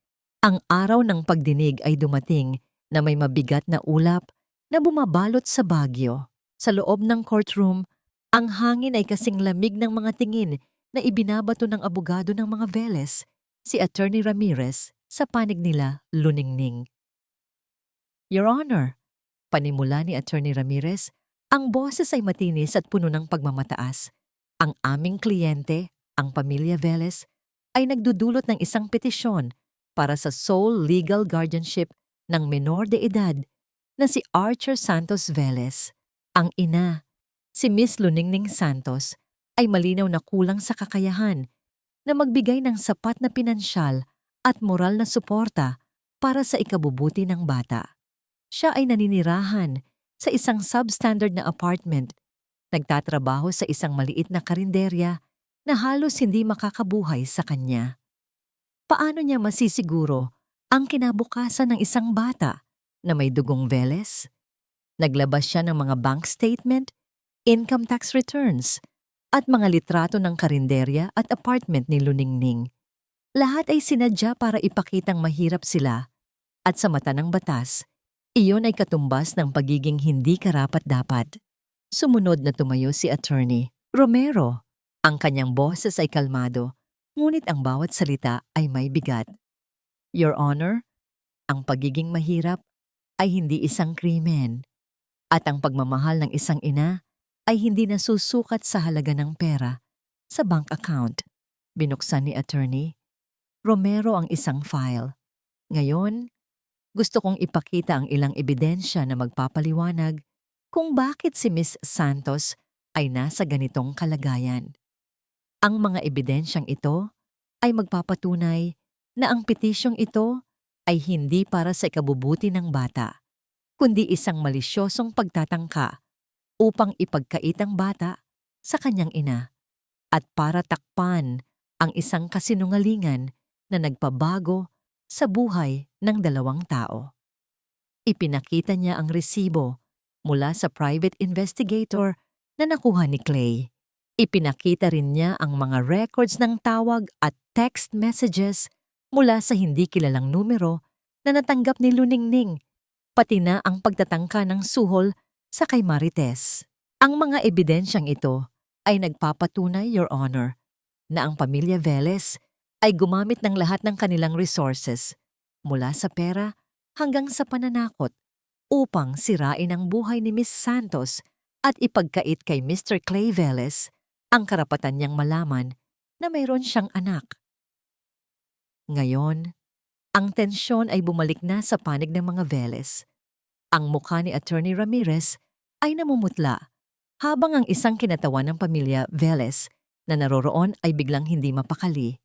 Ang araw ng pagdinig ay dumating na may mabigat na ulap na bumabalot sa bagyo. Sa loob ng courtroom, ang hangin ay kasing lamig ng mga tingin na ibinabato ng abogado ng mga Velez, si Attorney Ramirez, sa panig nila luningning. Your Honor, panimula ni Attorney Ramirez, ang boses ay matinis at puno ng pagmamataas. Ang aming kliyente, ang pamilya Velez, ay nagdudulot ng isang petisyon para sa sole legal guardianship ng menor de edad na si Archer Santos Velez. Ang ina, si Miss Luningning Santos, ay malinaw na kulang sa kakayahan na magbigay ng sapat na pinansyal at moral na suporta para sa ikabubuti ng bata. Siya ay naninirahan sa isang substandard na apartment, nagtatrabaho sa isang maliit na karinderya na halos hindi makakabuhay sa kanya. Paano niya masisiguro ang kinabukasan ng isang bata na may dugong Velez? Naglabas siya ng mga bank statement, income tax returns, at mga litrato ng karinderya at apartment ni Luningning. Lahat ay sinadya para ipakitang mahirap sila at sa mata ng batas, iyon ay katumbas ng pagiging hindi karapat-dapat. Sumunod na tumayo si Attorney Romero. Ang kanyang boses ay kalmado, ngunit ang bawat salita ay may bigat. Your Honor, ang pagiging mahirap ay hindi isang krimen, at ang pagmamahal ng isang ina ay hindi nasusukat sa halaga ng pera sa bank account. Binuksan ni Attorney Romero ang isang file. Ngayon, gusto kong ipakita ang ilang ebidensya na magpapaliwanag kung bakit si Miss Santos ay nasa ganitong kalagayan. Ang mga ebidensyang ito ay magpapatunay na ang petisyong ito ay hindi para sa ikabubuti ng bata, kundi isang malisyosong pagtatangka upang ipagkait ang bata sa kanyang ina at para takpan ang isang kasinungalingan na nagpabago sa buhay ng dalawang tao. Ipinakita niya ang resibo mula sa private investigator na nakuha ni Clay. Ipinakita rin niya ang mga records ng tawag at text messages mula sa hindi kilalang numero na natanggap ni Luningning, pati na ang pagtatangka ng suhol sa kay Marites. Ang mga ebidensyang ito ay nagpapatunay, Your Honor, na ang pamilya Velez ay gumamit ng lahat ng kanilang resources, mula sa pera hanggang sa pananakot, upang sirain ang buhay ni Miss Santos at ipagkait kay Mr. Clay Velez ang karapatan niyang malaman na mayroon siyang anak. Ngayon, ang tensyon ay bumalik na sa panig ng mga Velez. Ang mukha ni Attorney Ramirez ay namumutla, habang ang isang kinatawan ng pamilya Velez na naroroon ay biglang hindi mapakali.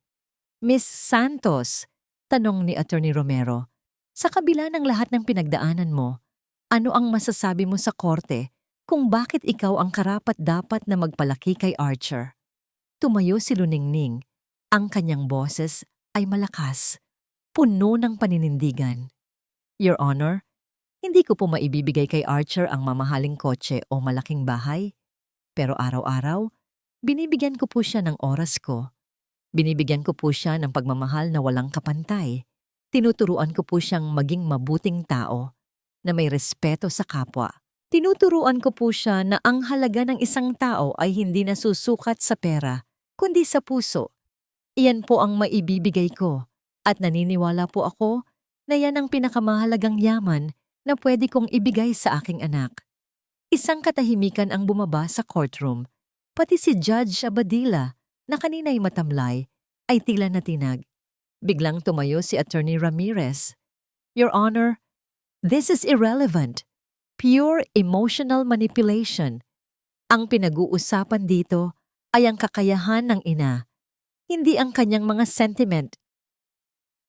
Miss Santos, tanong ni Attorney Romero, sa kabila ng lahat ng pinagdaanan mo, ano ang masasabi mo sa korte kung bakit ikaw ang karapat-dapat na magpalaki kay Archer? Tumayo si Luningning. Ang kanyang boses ay malakas, puno ng paninindigan. Your Honor, hindi ko po maibibigay kay Archer ang mamahaling kotse o malaking bahay, pero araw-araw, binibigyan ko po siya ng oras ko. Binibigyan ko po siya ng pagmamahal na walang kapantay. Tinuturuan ko po siyang maging mabuting tao na may respeto sa kapwa. Tinuturuan ko po siya na ang halaga ng isang tao ay hindi nasusukat sa pera, kundi sa puso. Iyan po ang maibibigay ko at naniniwala po ako na yan ang pinakamahalagang yaman na pwede kong ibigay sa aking anak. Isang katahimikan ang bumaba sa courtroom, pati si Judge Abadilla na kanina'y matamlay, ay tila natinag. Biglang tumayo si Attorney Ramirez. Your Honor, this is irrelevant. Pure emotional manipulation. Ang pinag-uusapan dito ay ang kakayahan ng ina, hindi ang kanyang mga sentiment.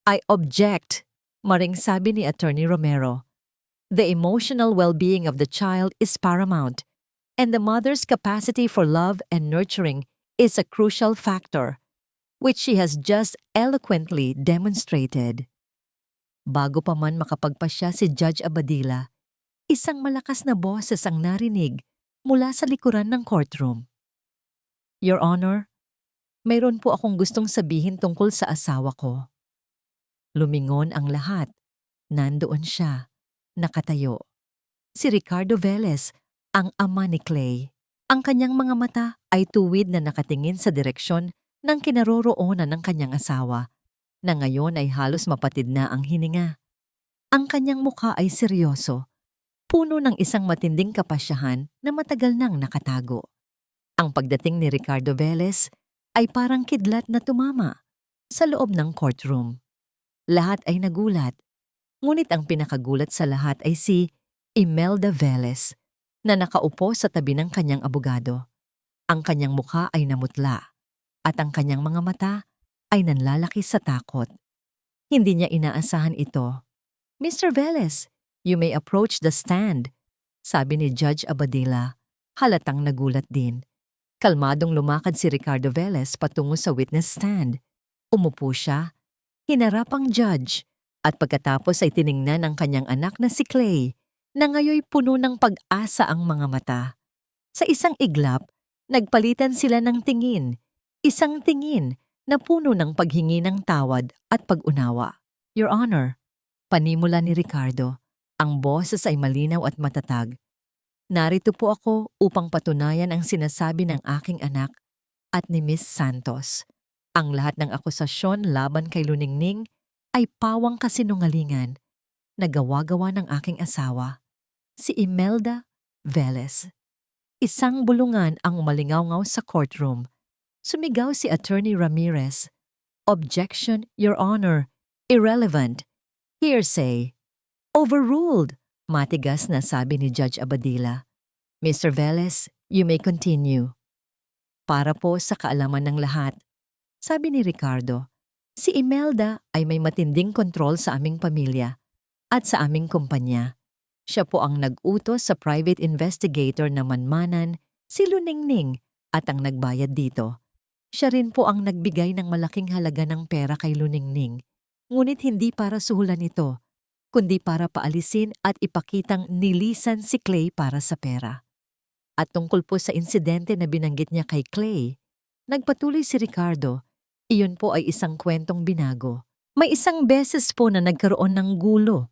I object, maring sabi ni Attorney Romero. The emotional well-being of the child is paramount, and the mother's capacity for love and nurturing is a crucial factor, which she has just eloquently demonstrated. Bago pa man makapagpasya si Judge Abadilla, isang malakas na boses ang narinig mula sa likuran ng courtroom. Your Honor, mayroon po akong gustong sabihin tungkol sa asawa ko. Lumingon ang lahat. Nandoon siya, nakatayo. Si Ricardo Velez, ang ama ni Clay. Ang kanyang mga mata ay tuwid na nakatingin sa direksyon ng kinaroroonan ng kanyang asawa, na ngayon ay halos mapatid na ang hininga. Ang kanyang mukha ay seryoso, puno ng isang matinding kapasyahan na matagal nang nakatago. Ang pagdating ni Ricardo Velez ay parang kidlat na tumama sa loob ng courtroom. Lahat ay nagulat, ngunit ang pinakagulat sa lahat ay si Imelda Velez, na nakaupo sa tabi ng kanyang abogado. Ang kanyang mukha ay namutla at ang kanyang mga mata ay nanlalaki sa takot. Hindi niya inaasahan ito. "Mr. Velez, you may approach the stand," sabi ni Judge Abadilla, halatang nagulat din. Kalmadong lumakad si Ricardo Velez patungo sa witness stand. Umupo siya, hinarap ang judge, at pagkatapos ay tiningnan ang kanyang anak na si Clay, na ngayoy puno ng pag-asa ang mga mata. Sa isang iglap, nagpalitan sila ng tingin, isang tingin na puno ng paghingi ng tawad at pag-unawa. "Your Honor," panimula ni Ricardo, ang boses ay malinaw at matatag. "Narito po ako upang patunayan ang sinasabi ng aking anak at ni Miss Santos. Ang lahat ng akusasyon laban kay Luningning ay pawang kasinungalingan na gawa-gawa ng aking asawa, si Imelda Velez." Isang bulungan ang umalingaw-ngaw sa courtroom. Sumigaw si Attorney Ramirez, "Objection, Your Honor. Irrelevant. Hearsay." "Overruled," matigas na sabi ni Judge Abadilla. "Mr. Velez, you may continue." "Para po sa kaalaman ng lahat," sabi ni Ricardo, "si Imelda ay may matinding kontrol sa aming pamilya at sa aming kumpanya. Siya po ang nag-utos sa private investigator na manmanan si Luningning at ang nagbayad dito. Siya rin po ang nagbigay ng malaking halaga ng pera kay Luningning, ngunit hindi para suhulan ito, kundi para paalisin at ipakitang nilisan si Clay para sa pera." At tungkol po sa insidente na binanggit niya kay Clay, nagpatuloy si Ricardo, "Iyon po ay isang kwentong binago. May isang beses po na nagkaroon ng gulo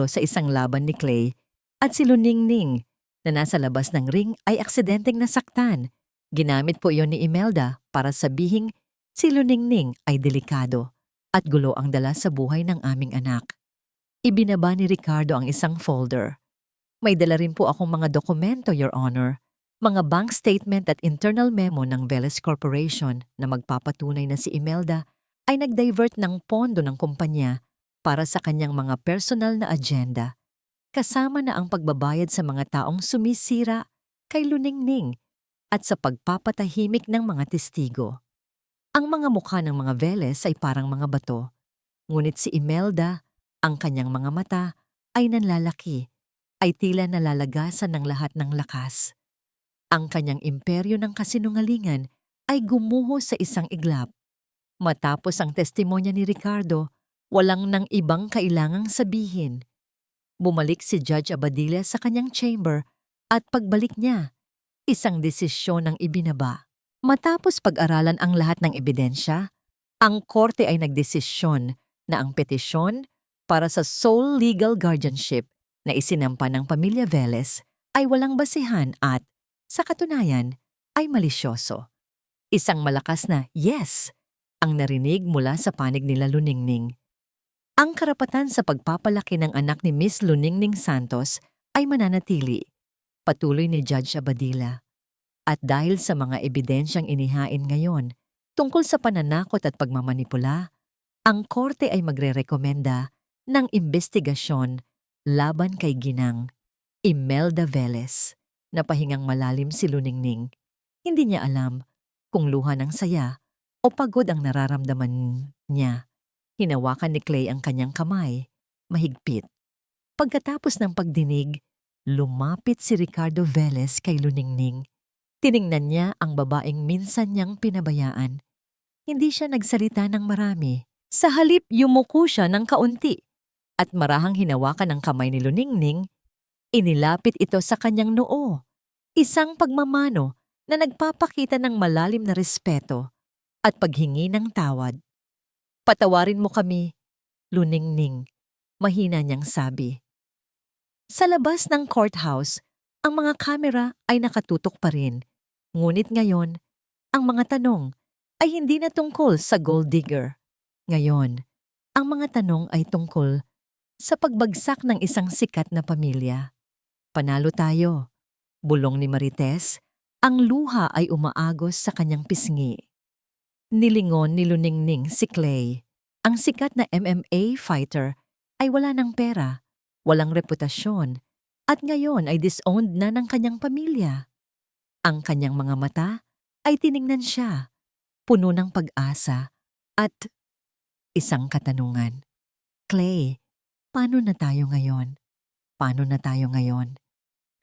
sa isang laban ni Clay, at si Luningning na nasa labas ng ring ay aksidenteng nasaktan. Ginamit po iyon ni Imelda para sabihing si Luningning ay delikado at gulo ang dala sa buhay ng aming anak." Ibinaba ni Ricardo ang isang folder. "May dala rin po akong mga dokumento, Your Honor. Mga bank statement at internal memo ng Velez Corporation na magpapatunay na si Imelda ay nag-divert ng pondo ng kumpanya para sa kanyang mga personal na agenda, kasama na ang pagbabayad sa mga taong sumisira kay Luningning at sa pagpapatahimik ng mga testigo." Ang mga mukha ng mga Velez ay parang mga bato, ngunit si Imelda, ang kanyang mga mata ay nanlalaki, ay tila nalalagasan ng lahat ng lakas. Ang kanyang imperyo ng kasinungalingan ay gumuho sa isang iglap. Matapos ang testimonya ni Ricardo, walang nang ibang kailangang sabihin. Bumalik si Judge Abadilla sa kanyang chamber at pagbalik niya, isang desisyon ang ibinaba. Matapos pag-aralan ang lahat ng ebidensya, ang korte ay nagdesisyon na ang petisyon para sa sole legal guardianship na isinampa ng pamilya Velez ay walang basihan at, sa katunayan, ay malisyoso. Isang malakas na yes ang narinig mula sa panig nila Luningning. Ang karapatan sa pagpapalaki ng anak ni Miss Luningning Santos ay mananatili, patuloy ni Judge Abadilla. At dahil sa mga ebidensyang inihain ngayon tungkol sa pananakot at pagmamanipula, ang korte ay magrerekomenda ng imbestigasyon laban kay Ginang Imelda Velez. Napahingang malalim si Luningning. Hindi niya alam kung luha ng saya o pagod ang nararamdaman niya. Hinawakan ni Clay ang kanyang kamay, mahigpit. Pagkatapos ng pagdinig, lumapit si Ricardo Velez kay Luningning. Tiningnan niya ang babaeng minsan niyang pinabayaan. Hindi siya nagsalita ng marami. Sa halip, yumuko siya ng kaunti. At marahang hinawakan ang kamay ni Luningning, inilapit ito sa kanyang noo. Isang pagmamano na nagpapakita ng malalim na respeto at paghingi ng tawad. "Patawarin mo kami, Luningning," mahina niyang sabi. Sa labas ng courthouse, ang mga kamera ay nakatutok pa rin. Ngunit ngayon, ang mga tanong ay hindi na tungkol sa gold digger. Ngayon, ang mga tanong ay tungkol sa pagbagsak ng isang sikat na pamilya. Panalo tayo. Bulong ni Marites, ang luha ay umaagos sa kanyang pisngi. Nilingon ni Luningning si Clay. Ang sikat na MMA fighter ay wala ng pera, walang reputasyon, at ngayon ay disowned na ng kanyang pamilya. Ang kanyang mga mata ay tiningnan siya, puno ng pag-asa at isang katanungan. Clay, paano na tayo ngayon? Paano na tayo ngayon?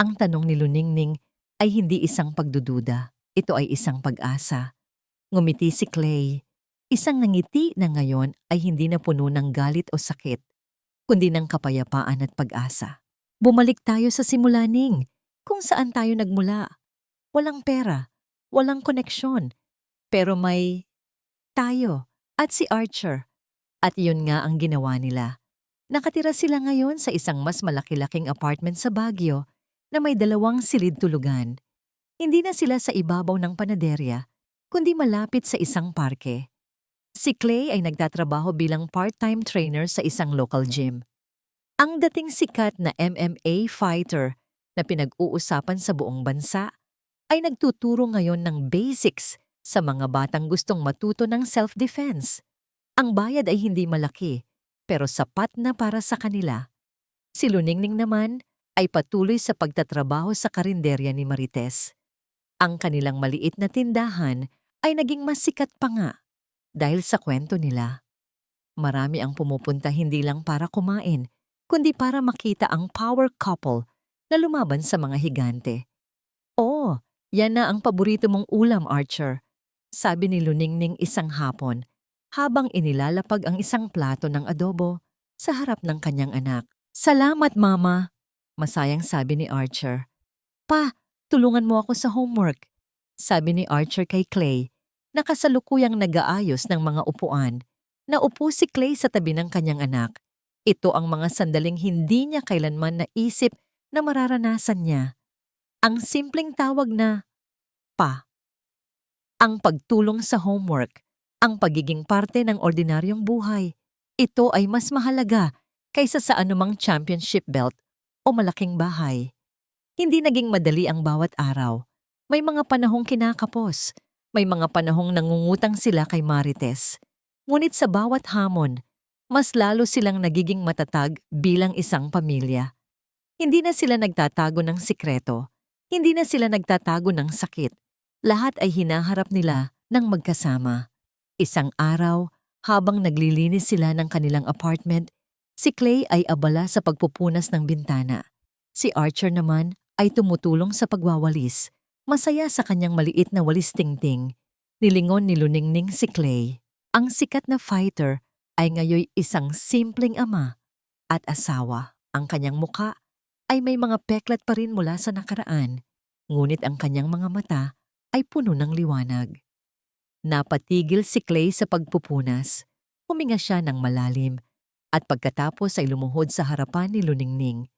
Ang tanong ni Luningning ay hindi isang pagdududa. Ito ay isang pag-asa. Ngumiti si Clay. Isang ngiti na ngayon ay hindi na puno ng galit o sakit, kundi ng kapayapaan at pag-asa. Bumalik tayo sa simulaning, kung saan tayo nagmula. Walang pera, walang koneksyon, pero may tayo at si Archer. At yun nga ang ginawa nila. Nakatira sila ngayon sa isang mas malaki-laking apartment sa Baguio na may 2 silid tulugan. Hindi na sila sa ibabaw ng panaderya, kundi malapit sa isang parke. Si Clay ay nagtatrabaho bilang part-time trainer sa isang local gym. Ang dating sikat na MMA fighter na pinag-uusapan sa buong bansa ay nagtuturo ngayon ng basics sa mga batang gustong matuto ng self-defense. Ang bayad ay hindi malaki, pero sapat na para sa kanila. Si Luningning naman ay patuloy sa pagtatrabaho sa karinderya ni Marites. Ang kanilang maliit na tindahan ay naging mas sikat pa nga dahil sa kwento nila. Marami ang pumupunta hindi lang para kumain, kundi para makita ang power couple na lumaban sa mga higante. "Oh, yan na ang paborito mong ulam, Archer," sabi ni Luningning isang hapon habang inilalapag ang isang plato ng adobo sa harap ng kanyang anak. "Salamat, Mama," masayang sabi ni Archer. "Pa, tulungan mo ako sa homework," sabi ni Archer kay Clay, na kasalukuyang nag-aayos ng mga upuan. Naupo si Clay sa tabi ng kanyang anak. Ito ang mga sandaling hindi niya kailanman naisip na mararanasan niya. Ang simpleng tawag na pa. Ang pagtulong sa homework, ang pagiging parte ng ordinaryong buhay. Ito ay mas mahalaga kaysa sa anumang championship belt o malaking bahay. Hindi naging madali ang bawat araw. May mga panahong kinakapos. May mga panahong nangungutang sila kay Marites. Ngunit sa bawat hamon, mas lalo silang nagiging matatag bilang isang pamilya. Hindi na sila nagtatago ng sikreto. Hindi na sila nagtatago ng sakit. Lahat ay hinaharap nila ng magkasama. Isang araw, habang naglilinis sila ng kanilang apartment, si Clay ay abala sa pagpupunas ng bintana. Si Archer naman ay tumutulong sa pagwawalis. Masaya sa kanyang maliit na walis tingting. Nilingon ni Luningning si Clay. Ang sikat na fighter ay ngayoy isang simpleng ama at asawa. Ang kanyang muka ay may mga peklat pa rin mula sa nakaraan, ngunit ang kanyang mga mata ay puno ng liwanag. Napatigil si Clay sa pagpupunas. Huminga siya ng malalim at pagkatapos ay lumuhod sa harapan ni Luningning.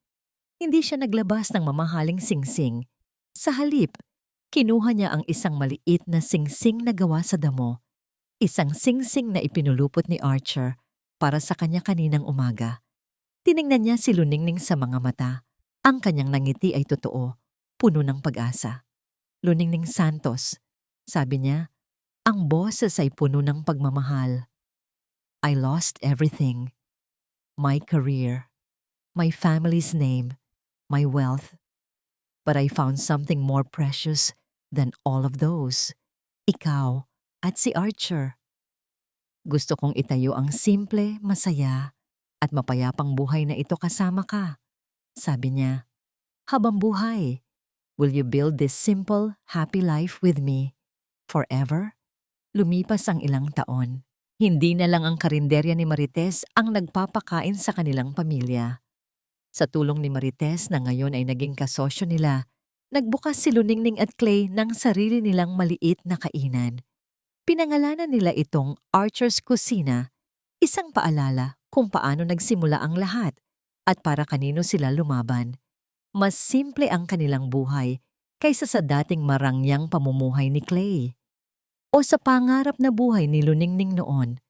Hindi siya naglabas ng mamahaling singsing. Sa halip, kinuha niya ang isang maliit na singsing na gawa sa damo. Isang singsing na ipinulupot ni Archer para sa kanya kaninang umaga. Tiningnan niya si Luningning sa mga mata. Ang kanyang nangiti ay totoo, puno ng pag-asa. "Luningning Santos," sabi niya, ang boses ay puno ng pagmamahal. "I lost everything. My career, my family's name, my wealth. But I found something more precious than all of those. Ikaw at si Archer. Gusto kong itayo ang simple, masaya, at mapayapang buhay na ito kasama ka," sabi niya. "Habang buhay, will you build this simple, happy life with me? Forever?" Lumipas ang ilang taon. Hindi na lang ang karinderya ni Marites ang nagpapakain sa kanilang pamilya. Sa tulong ni Marites na ngayon ay naging kasosyo nila, nagbukas si Luningning at Clay ng sarili nilang maliit na kainan. Pinangalanan nila itong Archer's Kusina, isang paalala kung paano nagsimula ang lahat. at para kanino sila lumaban. Mas simple ang kanilang buhay kaysa sa dating marangyang pamumuhay ni Clay o sa pangarap na buhay ni Luningning noon.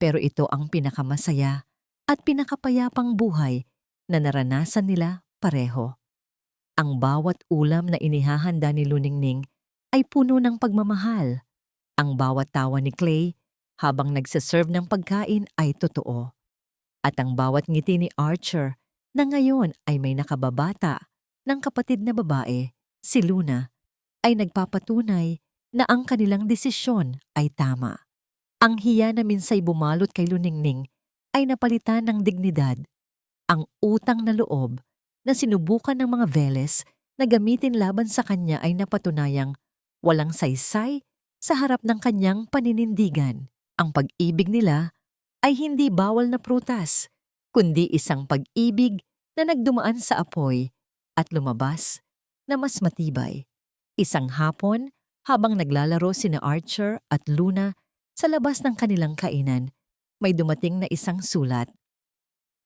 Pero ito ang pinakamasaya at pinakapayapang buhay na naranasan nila pareho. Ang bawat ulam na inihahanda ni Luningning ay puno ng pagmamahal. Ang bawat tawa ni Clay habang nagsaserve ng pagkain ay totoo. At ang bawat ngiti ni Archer na ngayon ay may nakababata ng kapatid na babae, si Luna, ay nagpapatunay na ang kanilang desisyon ay tama. Ang hiya na minsay bumalot kay Luningning ay napalitan ng dignidad. Ang utang na loob na sinubukan ng mga Veles na gamitin laban sa kanya ay napatunayang walang saysay sa harap ng kanyang paninindigan. Ang pag-ibig nila ay hindi bawal na prutas, kundi isang pag-ibig na nagdumaan sa apoy at lumabas na mas matibay. Isang hapon, habang naglalaro sina Archer at Luna sa labas ng kanilang kainan, may dumating na isang sulat.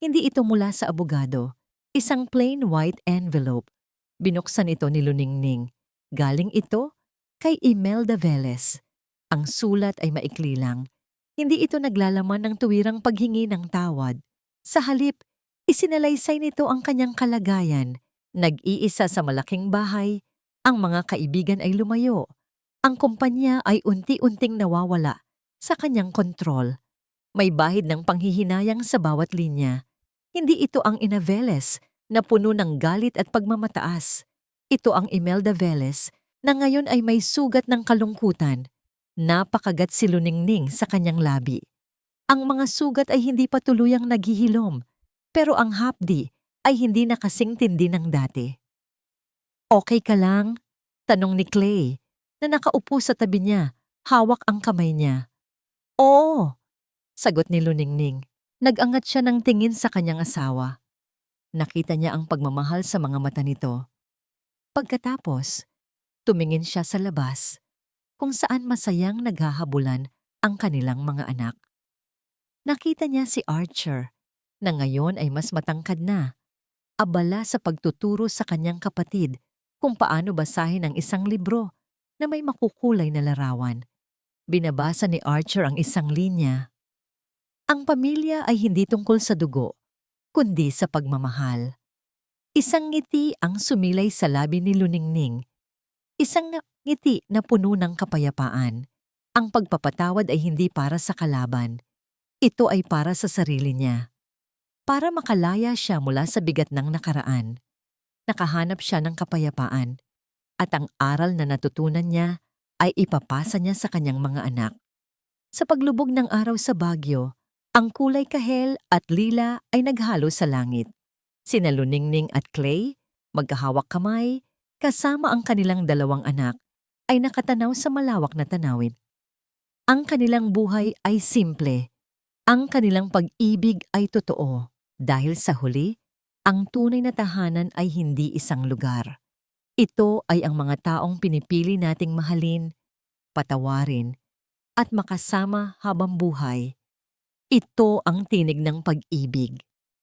Hindi ito mula sa abogado, isang plain white envelope. Binuksan ito ni Luningning. Galing ito kay Imelda Veles. Ang sulat ay maikli lang. Hindi ito naglalaman ng tuwirang paghingi ng tawad. Sa halip, isinalaysay nito ang kanyang kalagayan. Nag-iisa sa malaking bahay, ang mga kaibigan ay lumayo. Ang kumpanya ay unti-unting nawawala sa kanyang kontrol. May bahid ng panghihinayang sa bawat linya. Hindi ito ang Ina Veles na puno ng galit at pagmamataas. Ito ang Imelda Veles na ngayon ay may sugat ng kalungkutan. Napakagat si Luningning sa kanyang labi. Ang mga sugat ay hindi pa tuluyang naghihilom, pero ang hapdi ay hindi na kasing tindi ng dati. Okay ka lang? Tanong ni Clay na nakaupo sa tabi niya, hawak ang kamay niya. Oo, sagot ni Luningning. Nag-angat siya ng tingin sa kanyang asawa. Nakita niya ang pagmamahal sa mga mata nito. Pagkatapos, tumingin siya sa labas, kung saan masayang naghahabulan ang kanilang mga anak. Nakita niya si Archer, na ngayon ay mas matangkad na, abala sa pagtuturo sa kanyang kapatid kung paano basahin ang isang libro na may makukulay na larawan. Binabasa ni Archer ang isang linya. Ang pamilya ay hindi tungkol sa dugo, kundi sa pagmamahal. Isang ngiti ang sumilay sa labi ni Luningning. Isang ngiti na puno ng kapayapaan. Ang pagpapatawad ay hindi para sa kalaban. Ito ay para sa sarili niya. Para makalaya siya mula sa bigat ng nakaraan. Nakahanap siya ng kapayapaan. At ang aral na natutunan niya ay ipapasa niya sa kanyang mga anak. Sa paglubog ng araw sa Baguio, ang kulay kahel at lila ay naghalo sa langit. Sina Luningning at Clay, magkahawak kamay, kasama ang kanilang dalawang anak, ay nakatanaw sa malawak na tanawin. Ang kanilang buhay ay simple. Ang kanilang pag-ibig ay totoo. Dahil sa huli, ang tunay na tahanan ay hindi isang lugar. Ito ay ang mga taong pinipili nating mahalin, patawarin, at makasama habang buhay. Ito ang tinig ng pag-ibig.